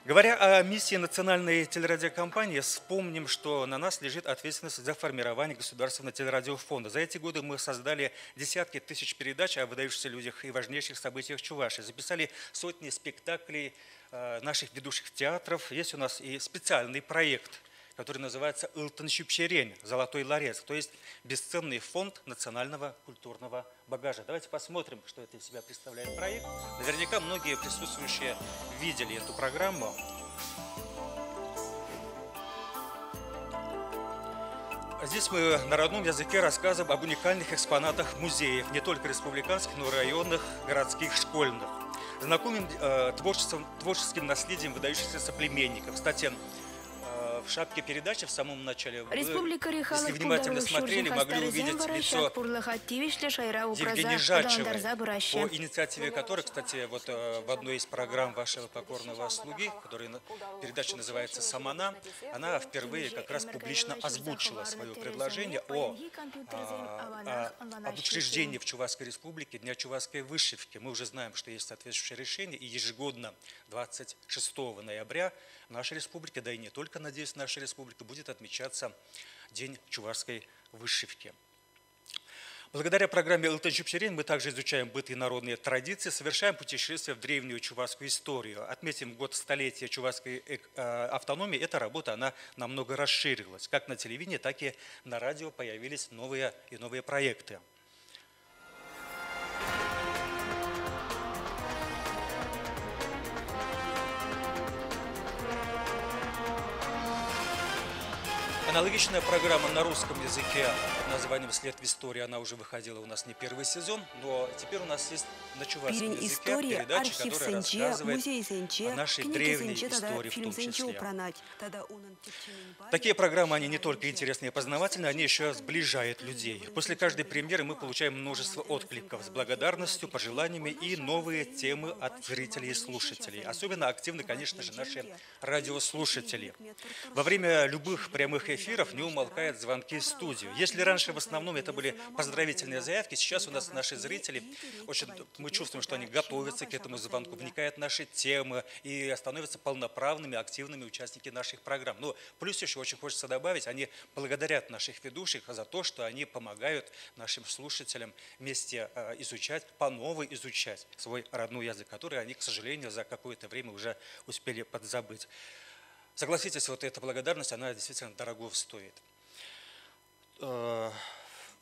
Говоря о миссии национальной телерадиокомпании, вспомним, что на нас лежит ответственность за формирование государственного телерадиофонда. За эти годы мы создали десятки тысяч передач о выдающихся людях и важнейших событиях Чувашии, записали сотни спектаклей наших ведущих театров. Есть у нас и специальный проект, который называется «Ылтын Щупчерень» – «Золотой ларец», то есть бесценный фонд национального культурного багажа. Давайте посмотрим, что это из себя представляет проект. Наверняка многие присутствующие видели эту программу. Здесь мы на родном языке рассказываем об уникальных экспонатах музеев, не только республиканских, но и районных, городских, школьных. Знакомим творческим наследием выдающихся соплеменников. Кстати, в шапке передачи в самом начале вы, если внимательно смотрели, могли увидеть лицо Евгении Жадчевой, по инициативе которой, кстати, вот в одной из программ вашего покорного слуги, которая передача называется «Самана», она впервые как раз публично озвучила свое предложение об учреждении в Чувашской республике Дня чувашской вышивки. Мы уже знаем, что есть соответствующее решение, и ежегодно 26 ноября в нашей республике, да и не только, надеюсь, наша республика, будет отмечаться День чувашской вышивки. Благодаря программе «Ылтын Чупчерин» мы также изучаем быт и народные традиции, совершаем путешествие в древнюю чувашскую историю. Отметим год столетия чувашской автономии. Эта работа, она намного расширилась. Как на телевидении, так и на радио появились новые проекты. Аналогичная программа на русском языке под названием «След в истории», она уже выходила у нас не первый сезон, но теперь у нас есть на чувашском языке передача, которая рассказывает о нашей древней истории в том числе. Такие программы, они не только интересные и познавательные, они еще сближают людей. После каждой премьеры мы получаем множество откликов с благодарностью, пожеланиями и новые темы от зрителей и слушателей. Особенно активны, конечно же, наши радиослушатели. Во время любых прямых эфиров не умолкают звонки в студию. Если раньше в основном это были поздравительные заявки, сейчас у нас наши зрители, мы чувствуем, что они готовятся к этому звонку, вникают в наши темы и становятся полноправными, активными участниками наших программ. Но плюс еще очень хочется добавить, они благодарят наших ведущих за то, что они помогают нашим слушателям вместе изучать, по-новой изучать свой родной язык, который они, к сожалению, за какое-то время уже успели подзабыть. Согласитесь, вот эта благодарность, она действительно дорого стоит. В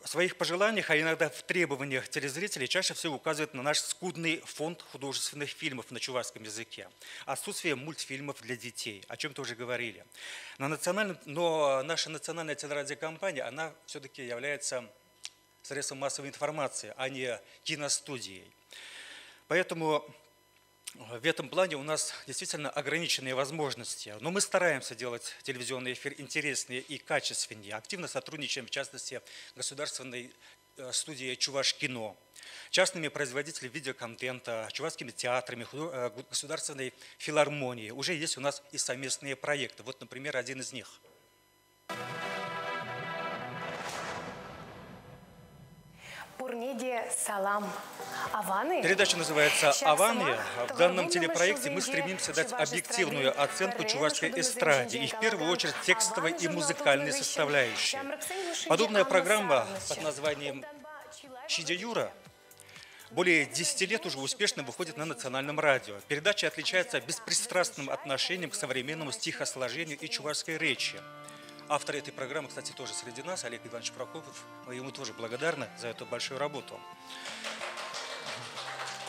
своих пожеланиях, а иногда в требованиях телезрителей чаще всего указывают на наш скудный фонд художественных фильмов на чувашском языке, отсутствие мультфильмов для детей, о чем-то уже говорили. Но наша национальная телерадиокомпания, она все-таки является средством массовой информации, а не киностудией. Поэтому в этом плане у нас действительно ограниченные возможности, но мы стараемся делать телевизионный эфир интереснее и качественнее. Активно сотрудничаем, в частности, государственной студией «Чувашкино», частными производителями видеоконтента, чувашскими театрами, государственной филармонией. Уже есть у нас и совместные проекты. Вот, например, один из них. Салам. Передача называется «Аваны». В данном телепроекте мы стремимся дать объективную оценку чувашской эстраде и в первую очередь текстовой и музыкальной составляющей. Подобная программа под названием «Чидя Юра» более 10 лет уже успешно выходит на национальном радио. Передача отличается беспристрастным отношением к современному стихосложению и чувашской речи. Автор этой программы, кстати, тоже среди нас, Олег Иванович Прокопов. Мы ему тоже благодарны за эту большую работу.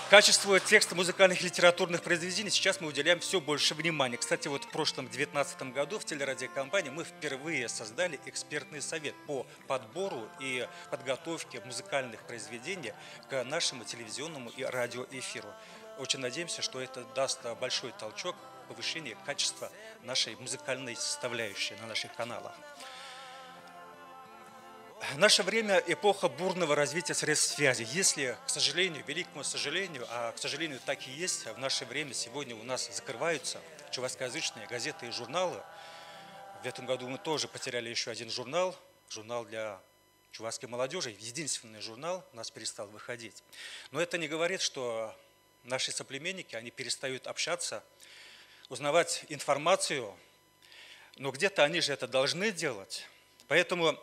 Качеству текста музыкальных и литературных произведений сейчас мы уделяем все больше внимания. Кстати, вот в прошлом 2019 году в телерадиокомпании мы впервые создали экспертный совет по подбору и подготовке музыкальных произведений к нашему телевизионному и радиоэфиру. Очень надеемся, что это даст большой толчок повышение качества нашей музыкальной составляющей на наших каналах. Наше время – эпоха бурного развития средств связи. Если, к сожалению, великому сожалению, а к сожалению так и есть, в наше время сегодня у нас закрываются чувашскоязычные газеты и журналы. В этом году мы тоже потеряли еще один журнал для чувашской молодежи. Единственный журнал у нас перестал выходить. Но это не говорит, что наши соплеменники, они перестают общаться, узнавать информацию, но где-то они же это должны делать. Поэтому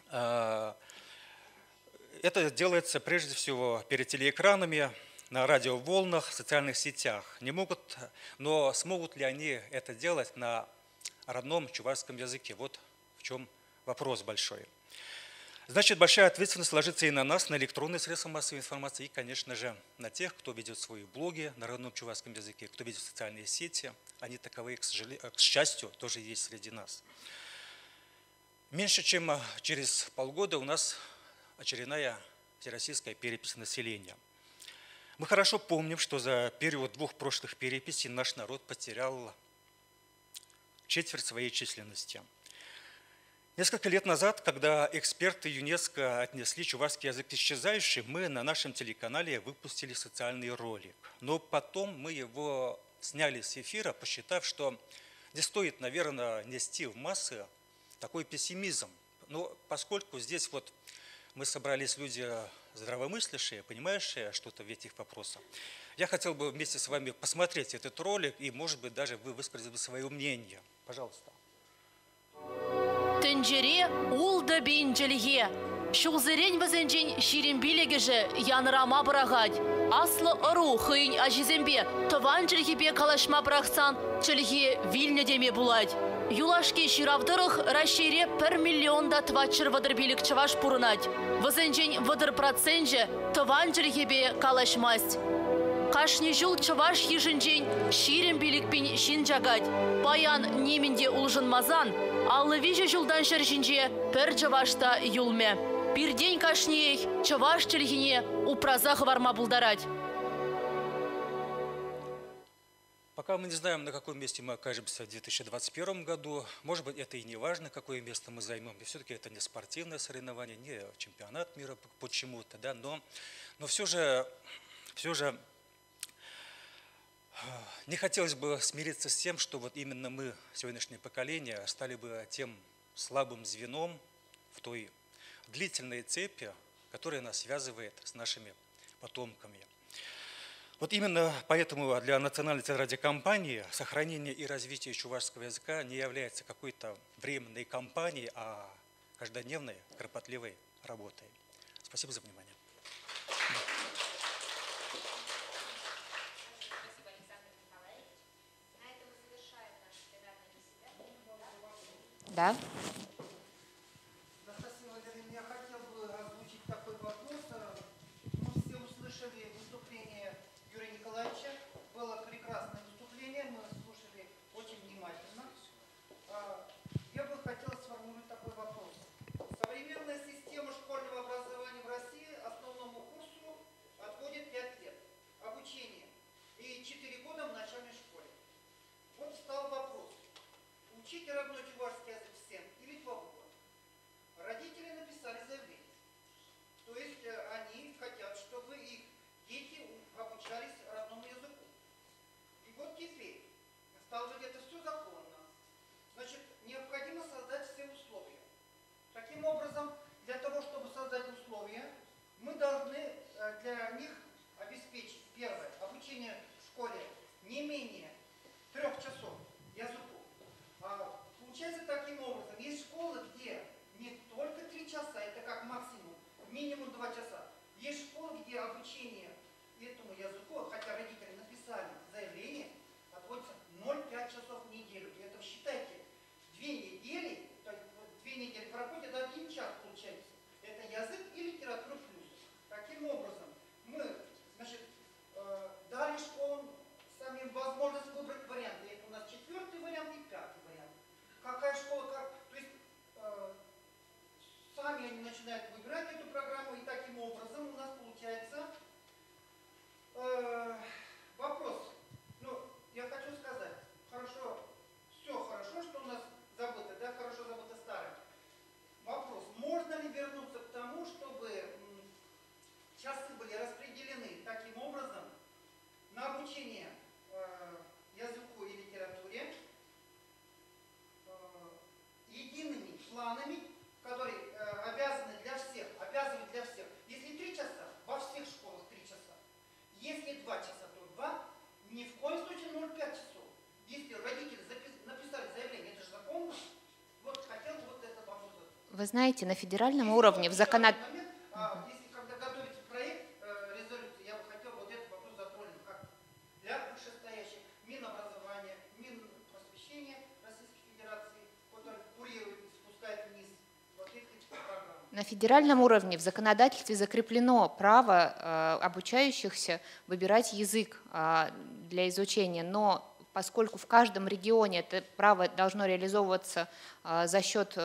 это делается прежде всего перед телеэкранами, на радиоволнах, в социальных сетях. Не могут, но смогут ли они это делать на родном чувашском языке? Вот в чем вопрос большой. Значит, большая ответственность ложится и на нас, на электронные средства массовой информации, и, конечно же, на тех, кто ведет свои блоги на родном чувашском языке, кто ведет социальные сети. Они таковые, к счастью, тоже есть среди нас. Меньше чем через полгода у нас очередная всероссийская перепись населения. Мы хорошо помним, что за период 2 прошлых переписей наш народ потерял четверть своей численности. Несколько лет назад, когда эксперты ЮНЕСКО отнесли чувашский язык исчезающий, мы на нашем телеканале выпустили социальный ролик. Но потом мы его сняли с эфира, посчитав, что не стоит, наверное, нести в массы такой пессимизм. Но поскольку здесь вот мы собрались люди здравомыслящие, понимающие что-то в этих вопросах, я хотел бы вместе с вами посмотреть этот ролик и, может быть, даже вы высказали свое мнение. Пожалуйста. Тенджере улда бинджелье. Шулзерень вазенжень ширин билегеже янрама брагать. Аслы ыру хыйн ажизембе тыван чельхибе калашма брахсан чельхи вильня деме булать. Юлашки ширавдырых расшире 1 миллионда твачыр вадыр билик чаваш пурынать. Вазенжень вадыр проценже тыван чельхибе калашмасть. Кашни жул чаваш ежинжень ширин биликпин шинжагать. Паян немінде улжын мазан, аллы вижу жулдан шершинже пір чавашта юлме. Bir день кашней чаваш чельхине упразах варма булдарать. Пока мы не знаем, на каком месте мы окажемся в 2021 году, может быть, это и не важно, какое место мы займем. И все-таки это не спортивное соревнование, не чемпионат мира почему-то, да, но все же не хотелось бы смириться с тем, что вот именно мы, сегодняшнее поколение, стали бы тем слабым звеном в той длительной цепи, которая нас связывает с нашими потомками. Вот именно поэтому для Национальной телерадиокомпании сохранение и развитие чувашского языка не является какой-то временной кампанией, а каждодневной, кропотливой работой. Спасибо за внимание. Да. Я хотел бы озвучить такой вопрос. Мы все услышали выступление Юрия Николаевича. Было прекрасное выступление, мы слушали очень внимательно. Я бы хотел сформулировать такой вопрос. Современная система школьного образования в России основному курсу отводит 5 лет обучения и 4 года в начальной школе. Вот встал вопрос. Учить родной чувашский язык всем или 2 года? Родители написали заявление. То есть они хотят, чтобы их дети обучались родному языку. И вот теперь, стало быть, это все законно. Значит, необходимо создать все условия. Таким образом, для того, чтобы создать условия, мы должны для них обеспечить, первое, обучение в школе не менее 3 часов языку. Получается таким образом, есть школы, где не только 3 часа, это как максимум, минимум 2 часа. Есть школы, где обучение этому языку, хотя родители написали заявление, отводится 0,5 часов в неделю. И это считайте, 2 недели, то есть 2 недели проходит, 1 час получается. Это язык и литература плюс. Таким образом, мы, значит, дали школам самим возможность выбрать варианты. Это у нас 4-й вариант и 5-й вариант. Какая школа, как, то есть сами они начинают выбирать эту программу, и таким образом у нас получается вопрос. Ну, я хочу сказать, хорошо, все хорошо, что у нас забыто, да, хорошо забыто старое. Вопрос, можно ли вернуться к тому, чтобы часы были распределены таким образом на обучение языку и литературе едиными планами, которые обязаны для всех, обязывают для всех. Если 3 часа, во всех школах 3 часа. Если 2 часа, то 2. Ни в коем случае 0,5 часов. Если родители написали заявление, это же законно. Вот хотел бы вот этот вопрос. Вы знаете, на федеральном уровне в законодательстве... Если когда готовится проект резолюции, я бы хотел вот этот вопрос затронуть, как для вышестоящих Минобразования, Минпросвещения Российской Федерации, который курирует и спускает вниз вот эти программы. На федеральном уровне в законодательстве закреплено право обучающихся выбирать язык для изучения, но поскольку в каждом регионе это право должно реализовываться за счет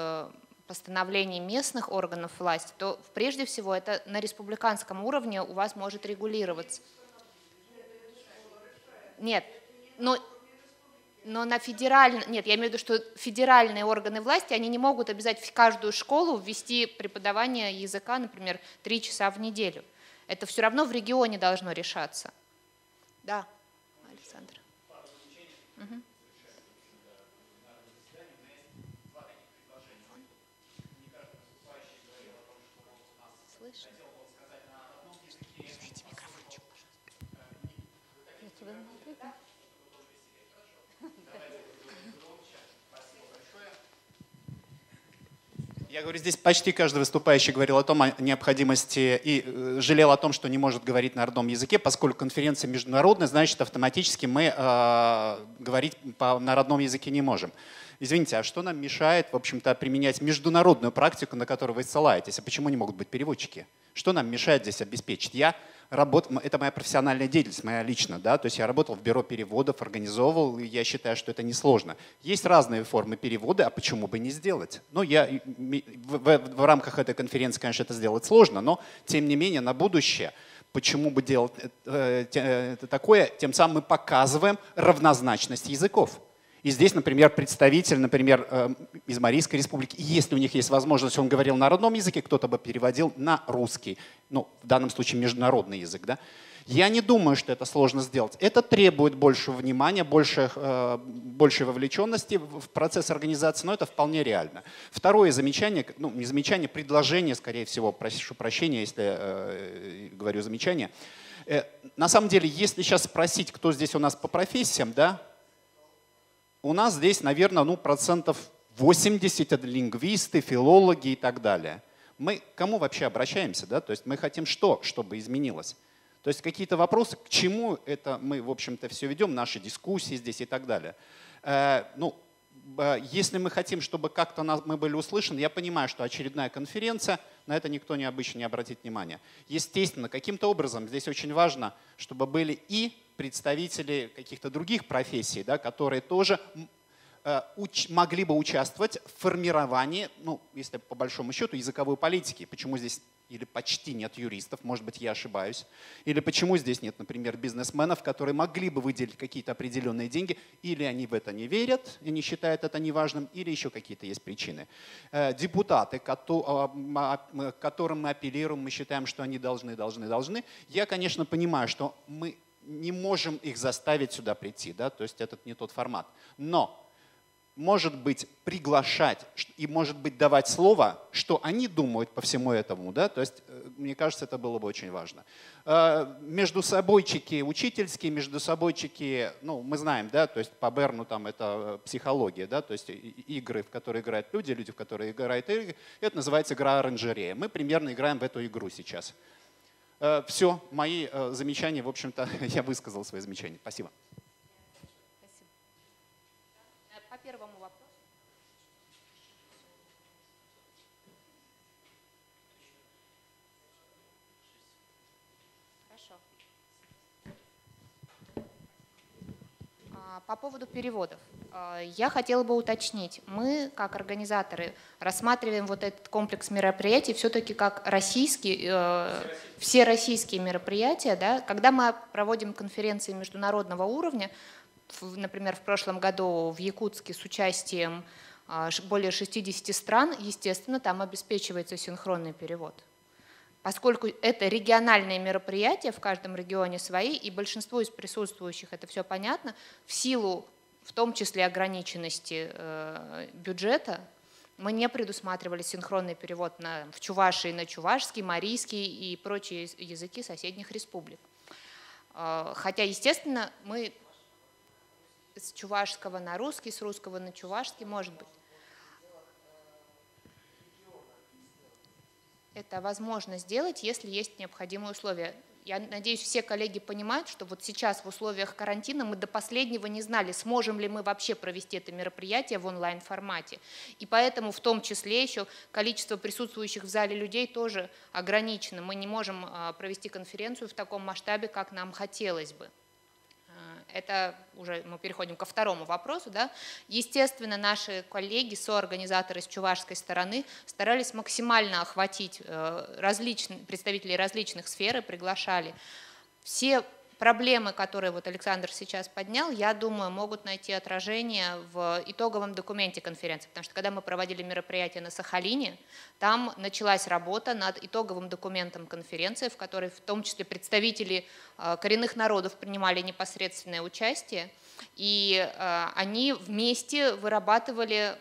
постановлений местных органов власти, то прежде всего это на республиканском уровне у вас может регулироваться. Нет, но на федеральном... Нет, я имею в виду, что федеральные органы власти, они не могут обязать в каждую школу ввести преподавание языка, например, 3 часа в неделю. Это все равно в регионе должно решаться. Да, Александр. Угу. Слышно? Дайте микрофончик, пожалуйста. Я говорю, здесь почти каждый выступающий говорил о том, о необходимости и жалел о том, что не может говорить на родном языке, поскольку конференция международная, значит, автоматически мы говорить на родном языке не можем. Извините, а что нам мешает, в общем-то, применять международную практику, на которую вы ссылаетесь? А почему не могут быть переводчики? Что нам мешает здесь обеспечить? Это моя профессиональная деятельность, моя лично, да, то есть я работал в бюро переводов, организовывал, и я считаю, что это несложно. Есть разные формы перевода, а почему бы не сделать? Ну, в рамках этой конференции, конечно, это сделать сложно, но, тем не менее, на будущее, почему бы делать это такое, тем самым мы показываем равнозначность языков. И здесь, например, представитель, из Марийской республики, если у них есть возможность, он говорил на родном языке, кто-то бы переводил на русский, ну, в данном случае международный язык, да. Я не думаю, что это сложно сделать. Это требует большего внимания, большей вовлеченности в процесс организации, но это вполне реально. Второе замечание, ну, не замечание, предложение, скорее всего, прошу прощения, если говорю замечание. На самом деле, если сейчас спросить, кто здесь у нас по профессиям, да, у нас здесь, наверное, ну, 80% это лингвисты, филологи и так далее. Мы к кому вообще обращаемся? Да? То есть мы хотим что, чтобы изменилось? То есть какие-то вопросы, к чему это мы, в общем-то, все ведем, наши дискуссии здесь и так далее. Если мы хотим, чтобы как-то мы были услышаны, я понимаю, что очередная конференция, на это никто обычно не обратит внимания. Естественно, каким-то образом здесь очень важно, чтобы были и представители каких-то других профессий, да, которые тоже могли бы участвовать в формировании, ну, если по большому счету, языковой политики. Почему здесь или почти нет юристов, может быть, я ошибаюсь, или почему здесь нет, например, бизнесменов, которые могли бы выделить какие-то определенные деньги, или они в это не верят и не считают это неважным, или еще какие-то есть причины. Депутаты, к которым мы апеллируем, мы считаем, что они должны. Я, конечно, понимаю, что мы не можем их заставить сюда прийти, да, то есть это не тот формат. Но, может быть, приглашать и, может быть, давать слово, что они думают по всему этому, да, то есть, мне кажется, это было бы очень важно. Междусобойчики учительские, междусобойчики, ну, мы знаем, да, то есть по Берну там это психология, да, то есть игры, в которые играют люди, в которые играют игры, это называется игра оранжерея. Мы примерно играем в эту игру сейчас. Все, мои замечания, в общем-то, я высказал свои замечания. Спасибо. По первому вопросу. Хорошо. По поводу переводов. Я хотела бы уточнить. Мы, как организаторы, рассматриваем вот этот комплекс мероприятий все-таки как все российские мероприятия. Да? Когда мы проводим конференции международного уровня, например, в прошлом году в Якутске с участием более 60 стран, естественно, там обеспечивается синхронный перевод. Поскольку это региональные мероприятия, в каждом регионе свои, и большинству из присутствующих это все понятно, в силу, в том числе, ограниченности бюджета, мы не предусматривали синхронный перевод в Чувашии на чувашский, марийский и прочие языки соседних республик. Хотя, естественно, мы с чувашского на русский, с русского на чувашский, может быть. Это возможно сделать, если есть необходимые условия. Я надеюсь, все коллеги понимают, что вот сейчас в условиях карантина мы до последнего не знали, сможем ли мы вообще провести это мероприятие в онлайн-формате. И поэтому в том числе еще количество присутствующих в зале людей тоже ограничено. Мы не можем провести конференцию в таком масштабе, как нам хотелось бы. Это уже мы переходим ко второму вопросу. Да? Естественно, наши коллеги, соорганизаторы с чувашской стороны старались максимально охватить представителей различных сфер и приглашали. Все проблемы, которые вот Александр сейчас поднял, я думаю, могут найти отражение в итоговом документе конференции. Потому что когда мы проводили мероприятие на Сахалине, там началась работа над итоговым документом конференции, в которой в том числе представители коренных народов принимали непосредственное участие. И они вместе вырабатывали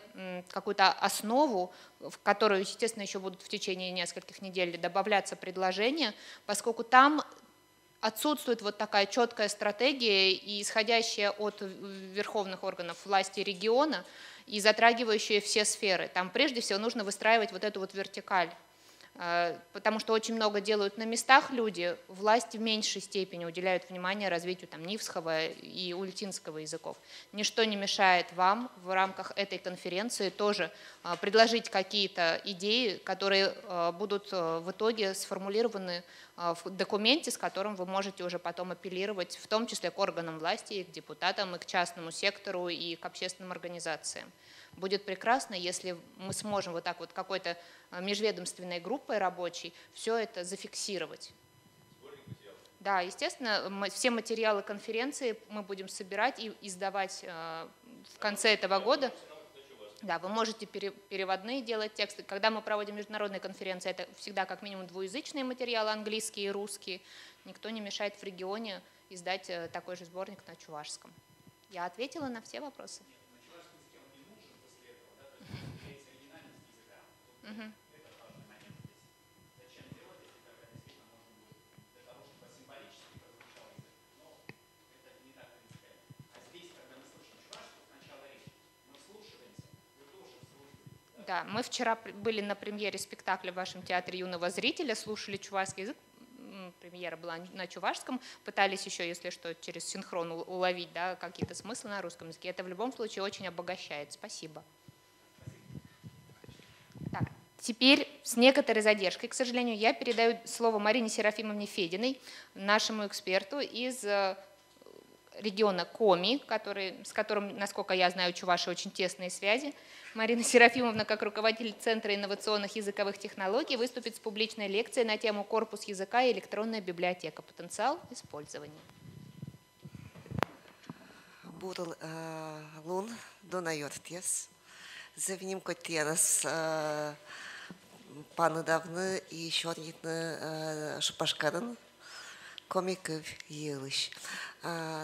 какую-то основу, в которую, естественно, еще будут в течение нескольких недель добавляться предложения, поскольку там отсутствует вот такая четкая стратегия, и исходящая от верховных органов власти региона, и затрагивающая все сферы. Там прежде всего нужно выстраивать вот эту вот вертикаль, потому что очень много делают на местах люди, власть в меньшей степени уделяют внимание развитию там, нивского и ультинского языков. Ничто не мешает вам в рамках этой конференции тоже предложить какие-то идеи, которые будут в итоге сформулированы в документе, с которым вы можете уже потом апеллировать, в том числе к органам власти, и к депутатам, и к частному сектору, и к общественным организациям. Будет прекрасно, если мы сможем вот так вот какой-то межведомственной группой рабочей все это зафиксировать. Да, естественно, все материалы конференции мы будем собирать и издавать в конце этого года. Да, вы можете переводные делать тексты. Когда мы проводим международные конференции, это всегда как минимум двуязычные материалы, английский и русский. Никто не мешает в регионе издать такой же сборник на чувашском. Я ответила на все вопросы. Угу. Да, мы вчера были на премьере спектакля в вашем театре юного зрителя, слушали чувашский язык, премьера была на чувашском, пытались еще, если что, через синхрон уловить, да, какие-то смыслы на русском языке. Это в любом случае очень обогащает. Спасибо. Так, теперь с некоторой задержкой, к сожалению, я передаю слово Марине Серафимовне Фединой, нашему эксперту из региона Коми, с которым, насколько я знаю, чуваши очень тесные связи. Марина Серафимовна, как руководитель Центра инновационных языковых технологий, выступит с публичной лекцией на тему «Корпус языка и электронная библиотека. Потенциал использования». Бурл лун донайортес. Завиним котенас паны давны и шорнитны шпашкарын. Комиков Елыш.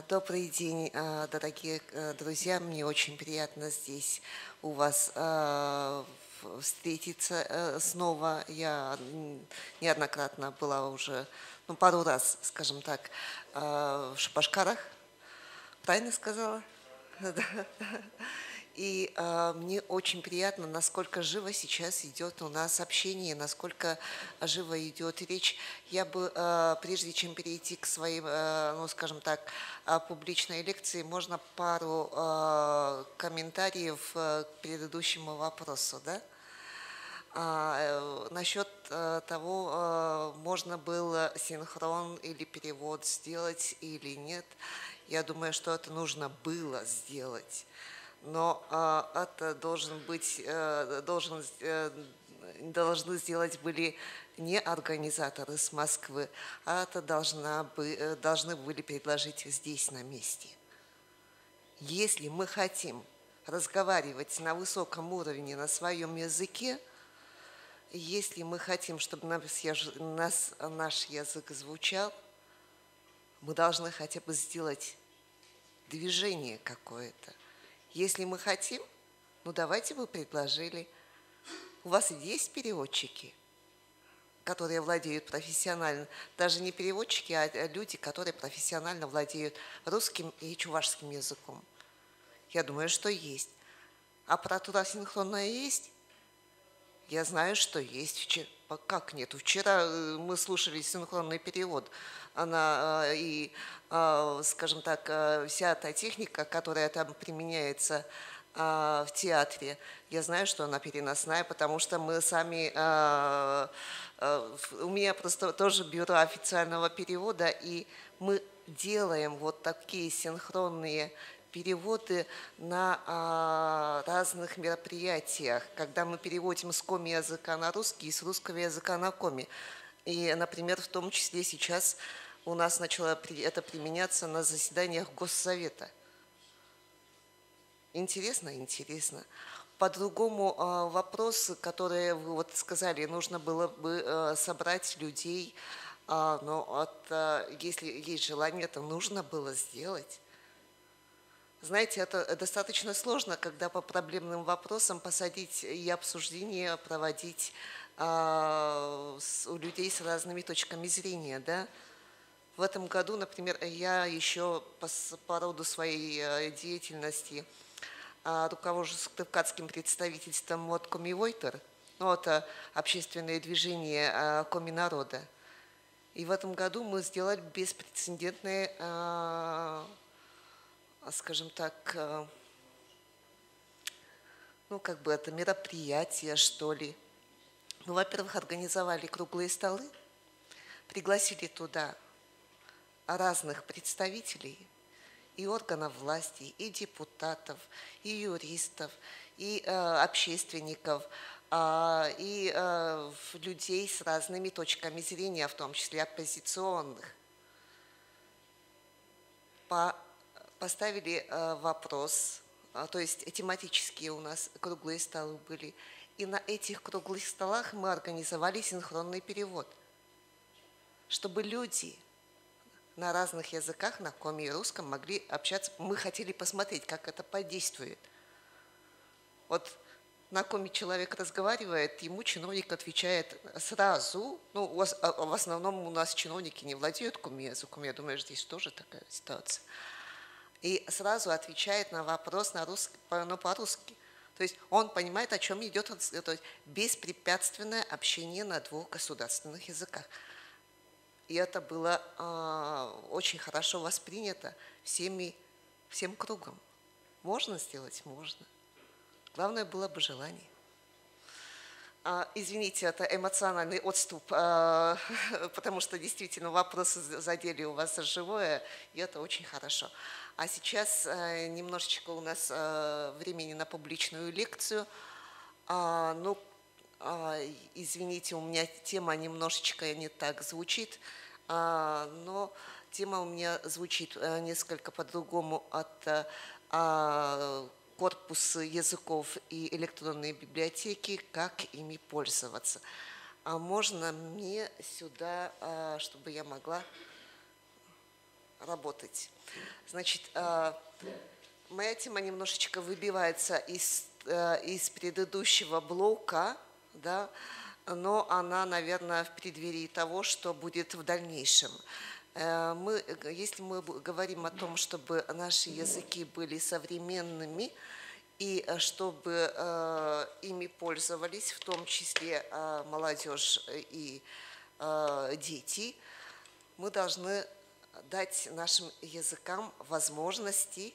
Добрый день, дорогие друзья. Мне очень приятно здесь у вас встретиться снова. Я неоднократно была уже, пару раз, скажем так, в Шапашкарах. Правильно сказала? И мне очень приятно, насколько живо сейчас идет у нас общение, насколько живо идет речь. Я бы, прежде чем перейти к своим, скажем так, публичной лекции, можно пару комментариев к предыдущему вопросу, да? Насчет того, можно было синхрон или перевод сделать или нет, я думаю, что это нужно было сделать. Но это должны сделать были не организаторы с Москвы, а это должны были предложить здесь, на месте. Если мы хотим разговаривать на высоком уровне на своем языке, если мы хотим, чтобы наш язык звучал, мы должны хотя бы сделать движение какое-то. Если мы хотим, давайте бы предложили. У вас есть переводчики, которые владеют профессионально, даже не переводчики, а люди, которые профессионально владеют русским и чувашским языком. Я думаю, что есть. Аппаратура синхронная есть? Я знаю, что есть. Как нет? Вчера мы слушали синхронный перевод. Скажем так, вся та техника, которая там применяется в театре, я знаю, что она переносная, потому что мы сами, у меня просто тоже бюро официального перевода, и мы делаем вот такие синхронные переводы на разных мероприятиях, когда мы переводим с коми языка на русский и с русского языка на коми. И, например, в том числе сейчас у нас начало это применяться на заседаниях Госсовета. Интересно? Интересно. По-другому вопросы, которые вы вот сказали, нужно было бы собрать людей, но если есть желание, это нужно было сделать. Знаете, это достаточно сложно, когда по проблемным вопросам посадить и обсуждение проводить у людей с разными точками зрения, да? В этом году, например, я еще по роду своей деятельности руковожусь ткацким представительством МОД Комивойтер, это общественное движение Коми народа. И в этом году мы сделали беспрецедентное, скажем так, это мероприятие, что ли. Мы, во-первых, организовали круглые столы, пригласили туда разных представителей и органов власти, и депутатов, и юристов, и общественников, и людей с разными точками зрения, в том числе оппозиционных. Поставили вопрос, то есть тематические у нас круглые столы были, и на этих круглых столах мы организовали синхронный перевод, чтобы люди на разных языках, на коми и русском, могли общаться. Мы хотели посмотреть, как это подействует. Вот на коми человек разговаривает, ему чиновник отвечает сразу. В основном у нас чиновники не владеют коми языком, я думаю, здесь тоже такая ситуация. И сразу отвечает на вопрос по-русски. То есть он понимает, о чем идет, то есть беспрепятственное общение на двух государственных языках. И это было очень хорошо воспринято всем кругом. Можно сделать? Можно. Главное было бы желание. Извините, это эмоциональный отступ, потому что действительно вопросы задели у вас за живое, и это очень хорошо. А сейчас немножечко у нас времени на публичную лекцию. Извините, у меня тема немножечко не так звучит, но тема у меня звучит несколько по-другому от корпуса языков и электронной библиотеки, как ими пользоваться. А можно мне сюда, чтобы я могла работать? Значит, моя тема немножечко выбивается из предыдущего блока, да, но она, наверное, в преддверии того, что будет в дальнейшем. Если мы говорим о том, чтобы наши языки были современными и чтобы ими пользовались, в том числе молодежь и дети, мы должны дать нашим языкам возможности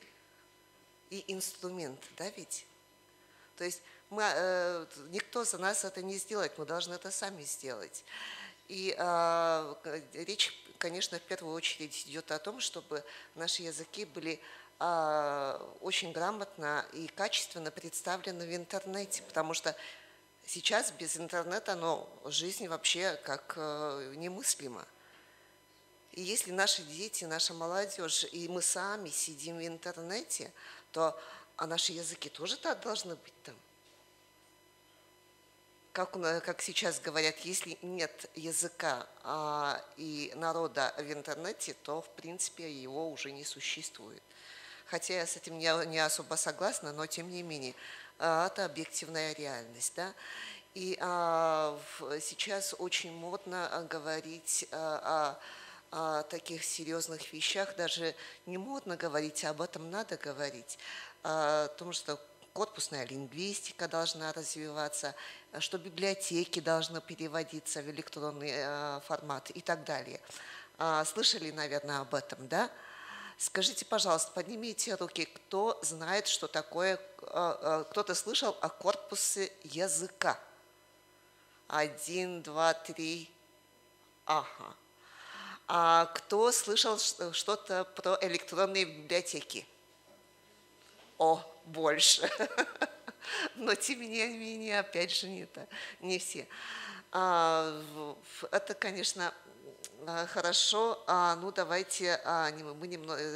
и инструмент, да ведь? То есть никто за нас это не сделает, мы должны это сами сделать. И речь, конечно, в первую очередь идет о том, чтобы наши языки были очень грамотно и качественно представлены в интернете, потому что сейчас без интернета жизнь вообще как немыслима. И если наши дети, наша молодежь и мы сами сидим в интернете, то наши языки тоже должны быть там. Как сейчас говорят, если нет языка и народа в интернете, то, в принципе, его уже не существует. Хотя я с этим не особо согласна, но, тем не менее, это объективная реальность. Да? И сейчас очень модно говорить о таких серьезных вещах, даже не модно говорить, об этом надо говорить, о том, что корпусная лингвистика должна развиваться, что библиотеки должны переводиться в электронный формат и так далее. Слышали, наверное, об этом, да? Скажите, пожалуйста, поднимите руки, кто знает, что такое, кто-то слышал о корпусе языка? 1, 2, 3. Ага. А кто слышал что-то про электронные библиотеки? О, больше. Но, тем не менее, опять же, не все. Это, конечно, хорошо. Давайте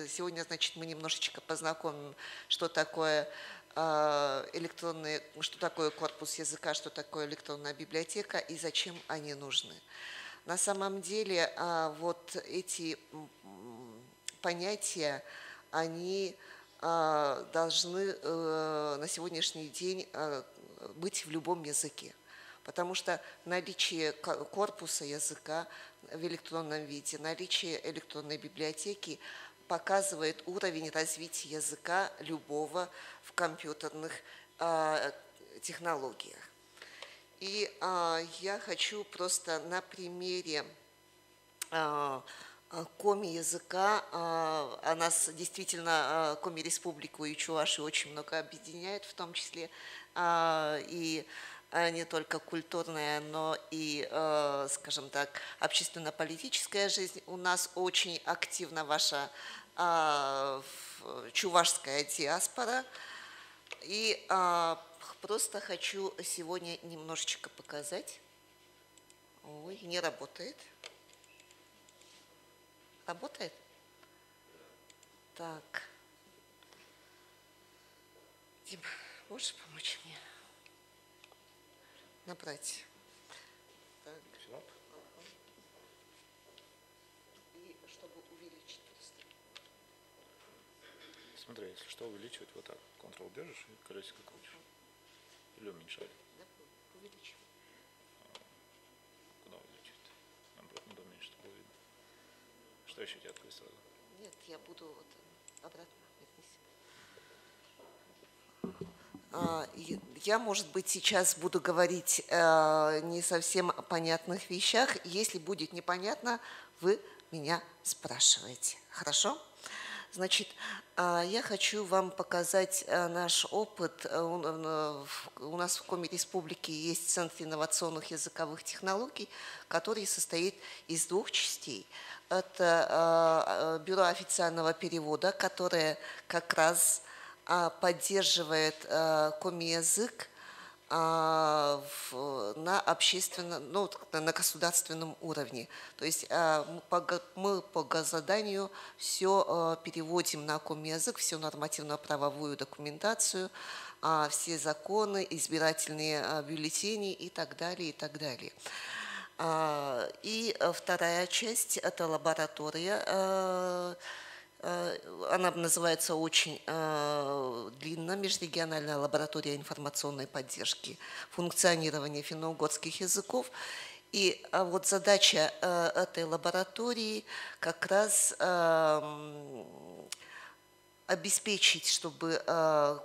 сегодня, значит, мы немножечко познакомим, что такое что такое корпус языка, что такое электронная библиотека и зачем они нужны. На самом деле, вот эти понятия, они должны на сегодняшний день быть в любом языке. потому что наличие корпуса языка в электронном виде, наличие электронной библиотеки показывает уровень развития языка любого в компьютерных технологиях. И я хочу просто на примере коми языка, а нас действительно Коми Республику и Чувашию очень много объединяет, в том числе и не только культурная, но и, скажем так, общественно-политическая жизнь. У нас очень активна ваша чувашская диаспора. И просто хочу сегодня немножечко показать. Ой, не работает. Работает? Так. Дима, можешь помочь мне? Набрать. Так. И чтобы увеличить просто. Смотри, если что, увеличивать вот так. Ctrl держишь и колесико крутишь. Или уменьшать. Да, увеличивать. Куда увеличивать? Наоборот, надо уменьшить, чтобы было видно. Что еще тебе открыть сразу? Нет, я буду вот обратно. Я, может быть, сейчас буду говорить не совсем о понятных вещах. Если будет непонятно, вы меня спрашиваете. Хорошо? Значит, я хочу вам показать наш опыт. У нас в Коми Республике есть Центр инновационных языковых технологий, который состоит из двух частей. Это бюро официального перевода, которое как раз поддерживает коми-язык на общественном, ну, на государственном уровне. То есть мы по госзаданию все переводим на коми-язык, всю нормативно-правовую документацию, все законы, избирательные бюллетени и так далее, и так далее. И вторая часть – это лаборатория. Она называется очень длинно «Межрегиональная лаборатория информационной поддержки функционирования финно-угорских языков». И вот задача этой лаборатории как раз обеспечить, чтобы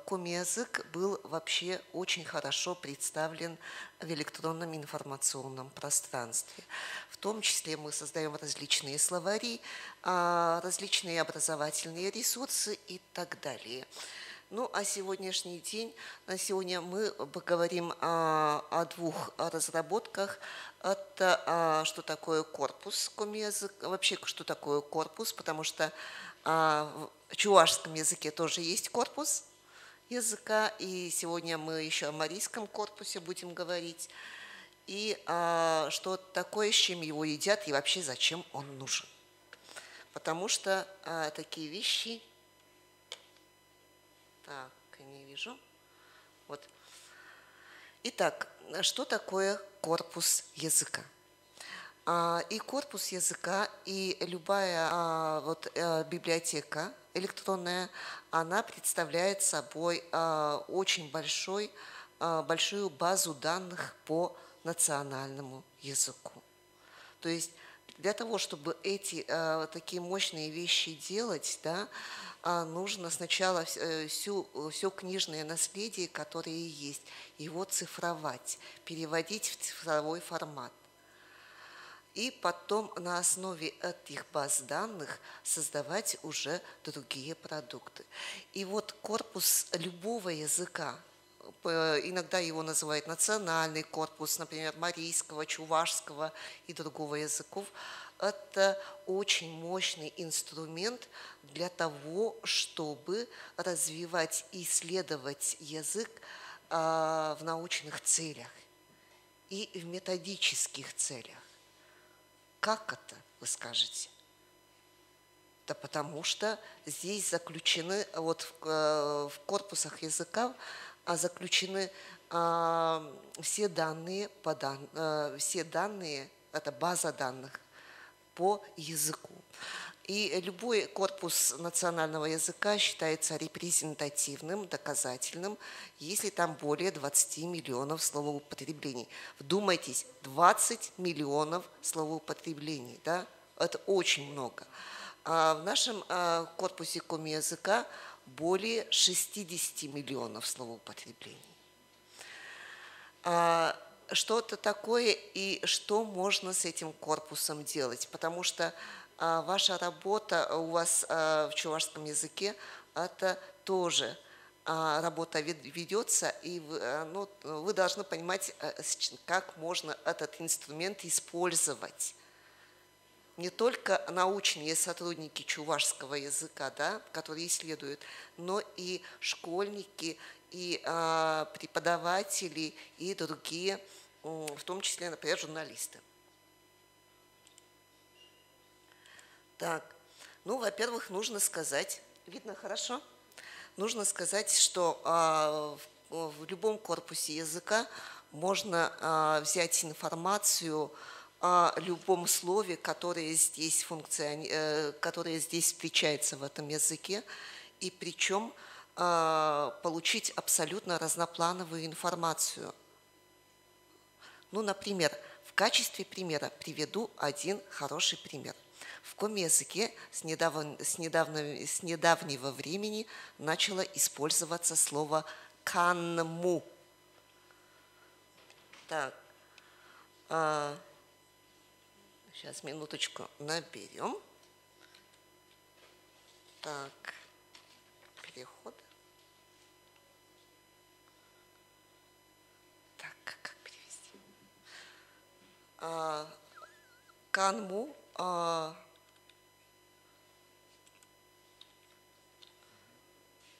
коми-язык был вообще очень хорошо представлен в электронном информационном пространстве. В том числе мы создаем различные словари, различные образовательные ресурсы и так далее. Ну, а сегодняшний день, на сегодня мы поговорим о двух разработках. Это что такое корпус коми-языка, вообще что такое корпус, потому что в чувашском языке тоже есть корпус языка, и сегодня мы еще о марийском корпусе будем говорить. И что такое, с чем его едят и вообще зачем он нужен. Потому что такие вещи... Так, не вижу. Вот. Итак, что такое корпус языка? И корпус языка, и любая библиотека электронная, она представляет собой очень большую базу данных по национальному языку. То есть для того, чтобы эти такие мощные вещи делать, да, нужно сначала все книжное наследие, которое есть, его цифровать, переводить в цифровой формат. И потом на основе этих баз данных создавать уже другие продукты. И вот корпус любого языка, иногда его называют национальный корпус, например, марийского, чувашского и другого языков, это очень мощный инструмент для того, чтобы развивать и исследовать язык в научных целях и в методических целях. Как это, вы скажете? Да потому что здесь заключены, вот в корпусах языка заключены все данные, это база данных по языку. И любой корпус национального языка считается репрезентативным, доказательным, если там более 20 миллионов словоупотреблений. Вдумайтесь, 20 миллионов словоупотреблений, да? Это очень много. А в нашем корпусе комязыка более 60 миллионов словоупотреблений. Что это такое и что можно с этим корпусом делать? Потому что ваша работа у вас в чувашском языке, это тоже работа ведется, и вы должны понимать, как можно этот инструмент использовать. Не только научные сотрудники чувашского языка, да, которые исследуют, но и школьники, и преподаватели, и другие, в том числе, например, журналисты. Так, ну, во-первых, нужно сказать, видно хорошо? Нужно сказать, что в любом корпусе языка можно взять информацию о любом слове, которое здесь встречается в этом языке, и причем получить абсолютно разноплановую информацию. Ну, например, в качестве примера приведу один хороший пример. В комязыке с недавнего времени начало использоваться слово «канму». Так, сейчас минуточку наберем. Так, переход. Так, как перевести? Канму.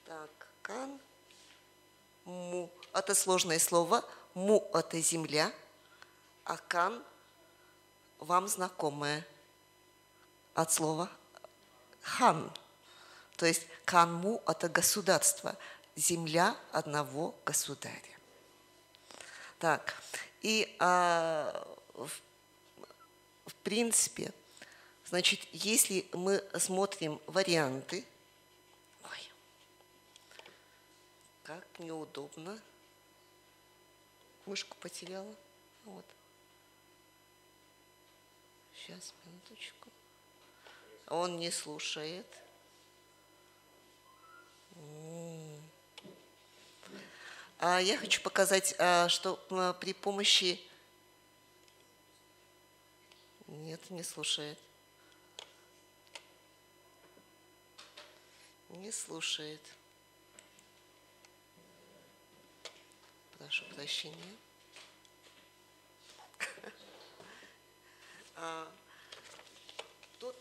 Так, кан, му. Это сложное слово. Му – это земля, а кан вам знакомое от слова хан. То есть канму – это государство, земля одного государя. Так, и в принципе, значит, если мы смотрим варианты, как неудобно. Мышку потеряла. Вот. Сейчас, минуточку. Он не слушает. Я хочу показать, что при помощи... Нет, не слушает. Не слушает. Прошу прощения. Тут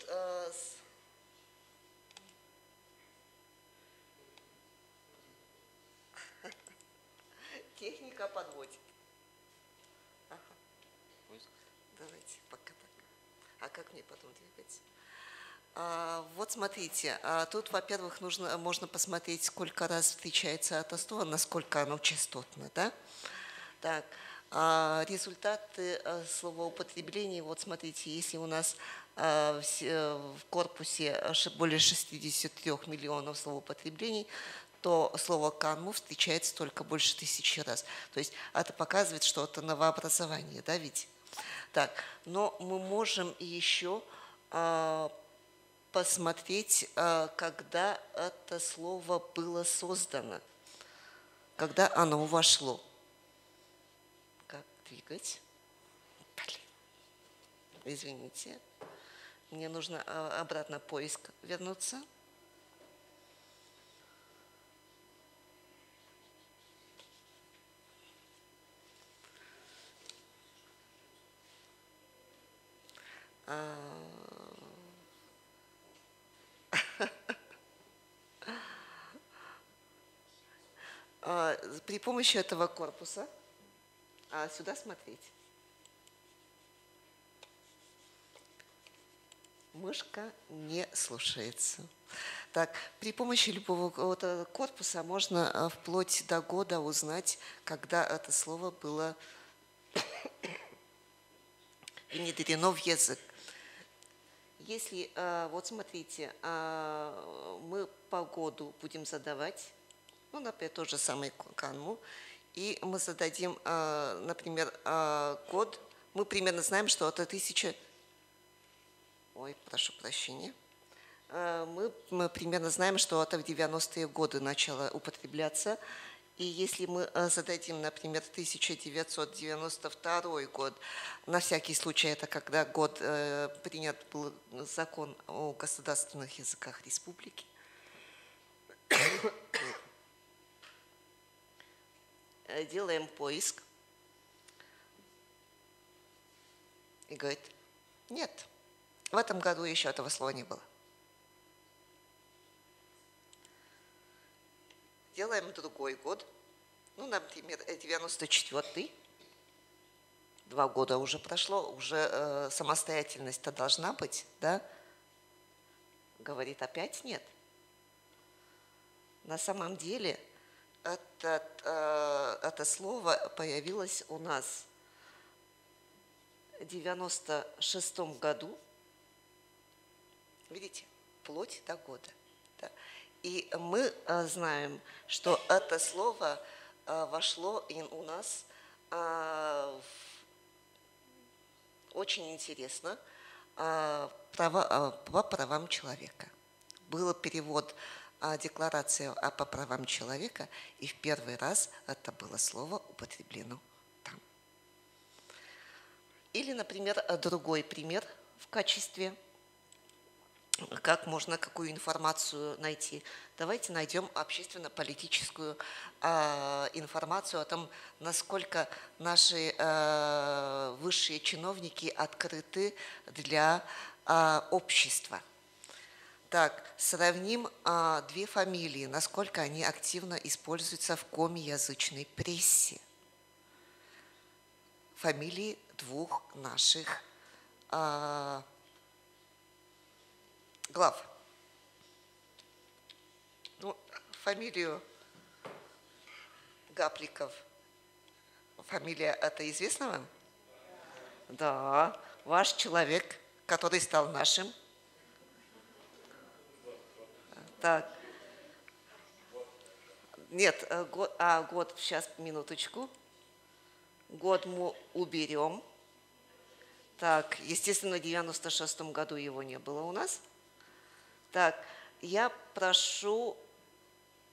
техника подводит. Ага. Давайте пока так. А как мне потом двигать? Вот смотрите, тут, во-первых, можно посмотреть, сколько раз встречается это слово, насколько оно частотно, да? Так, результаты словоупотребления, вот смотрите, если у нас в корпусе более 63 миллионов словоупотреблений, то слово «канму» встречается только больше 1000 раз. То есть это показывает, что это новообразование, да, ведь? Так, но мы можем еще посмотреть, когда это слово было создано, когда оно вошло. Как двигать? Блин. Извините. Мне нужно обратно поиск вернуться. При помощи этого корпуса сюда смотреть. Мышка не слушается. Так, при помощи любого корпуса можно вплоть до года узнать, когда это слово было внедрено в язык. Если, вот смотрите, мы погоду будем задавать, ну, например, тот же самый канму, и мы зададим, например, год, мы примерно знаем, что это 1000... Ой, прошу прощения. Мы примерно знаем, что это в 90-е годы начало употребляться. И если мы зададим, например, 1992 год, на всякий случай, это когда год принят был закон о государственных языках республики, делаем поиск и говорит, нет, в этом году еще этого слова не было. Делаем другой год, ну, например, 94-й, 2 года уже прошло, уже самостоятельность-то должна быть, да? Говорит, опять нет. На самом деле это слово появилось у нас в 96-м году, видите, вплоть до года. Да? И мы знаем, что это слово вошло у нас очень интересно по правам человека. Был перевод декларации по правам человека, и в первый раз это было слово употреблено там. Или, например, другой пример в качестве, как можно какую информацию найти. Давайте найдем общественно-политическую информацию о том, насколько наши высшие чиновники открыты для общества. Так, сравним 2 фамилии, насколько они активно используются в комязычной прессе. Фамилии 2 наших глав. Ну, фамилию Гапликов. Фамилия это известна вам? Да. Ваш человек, который стал нашим. Так. Нет, год, сейчас, минуточку. Год мы уберем. Так, естественно, в 96-м году его не было у нас. Так, я прошу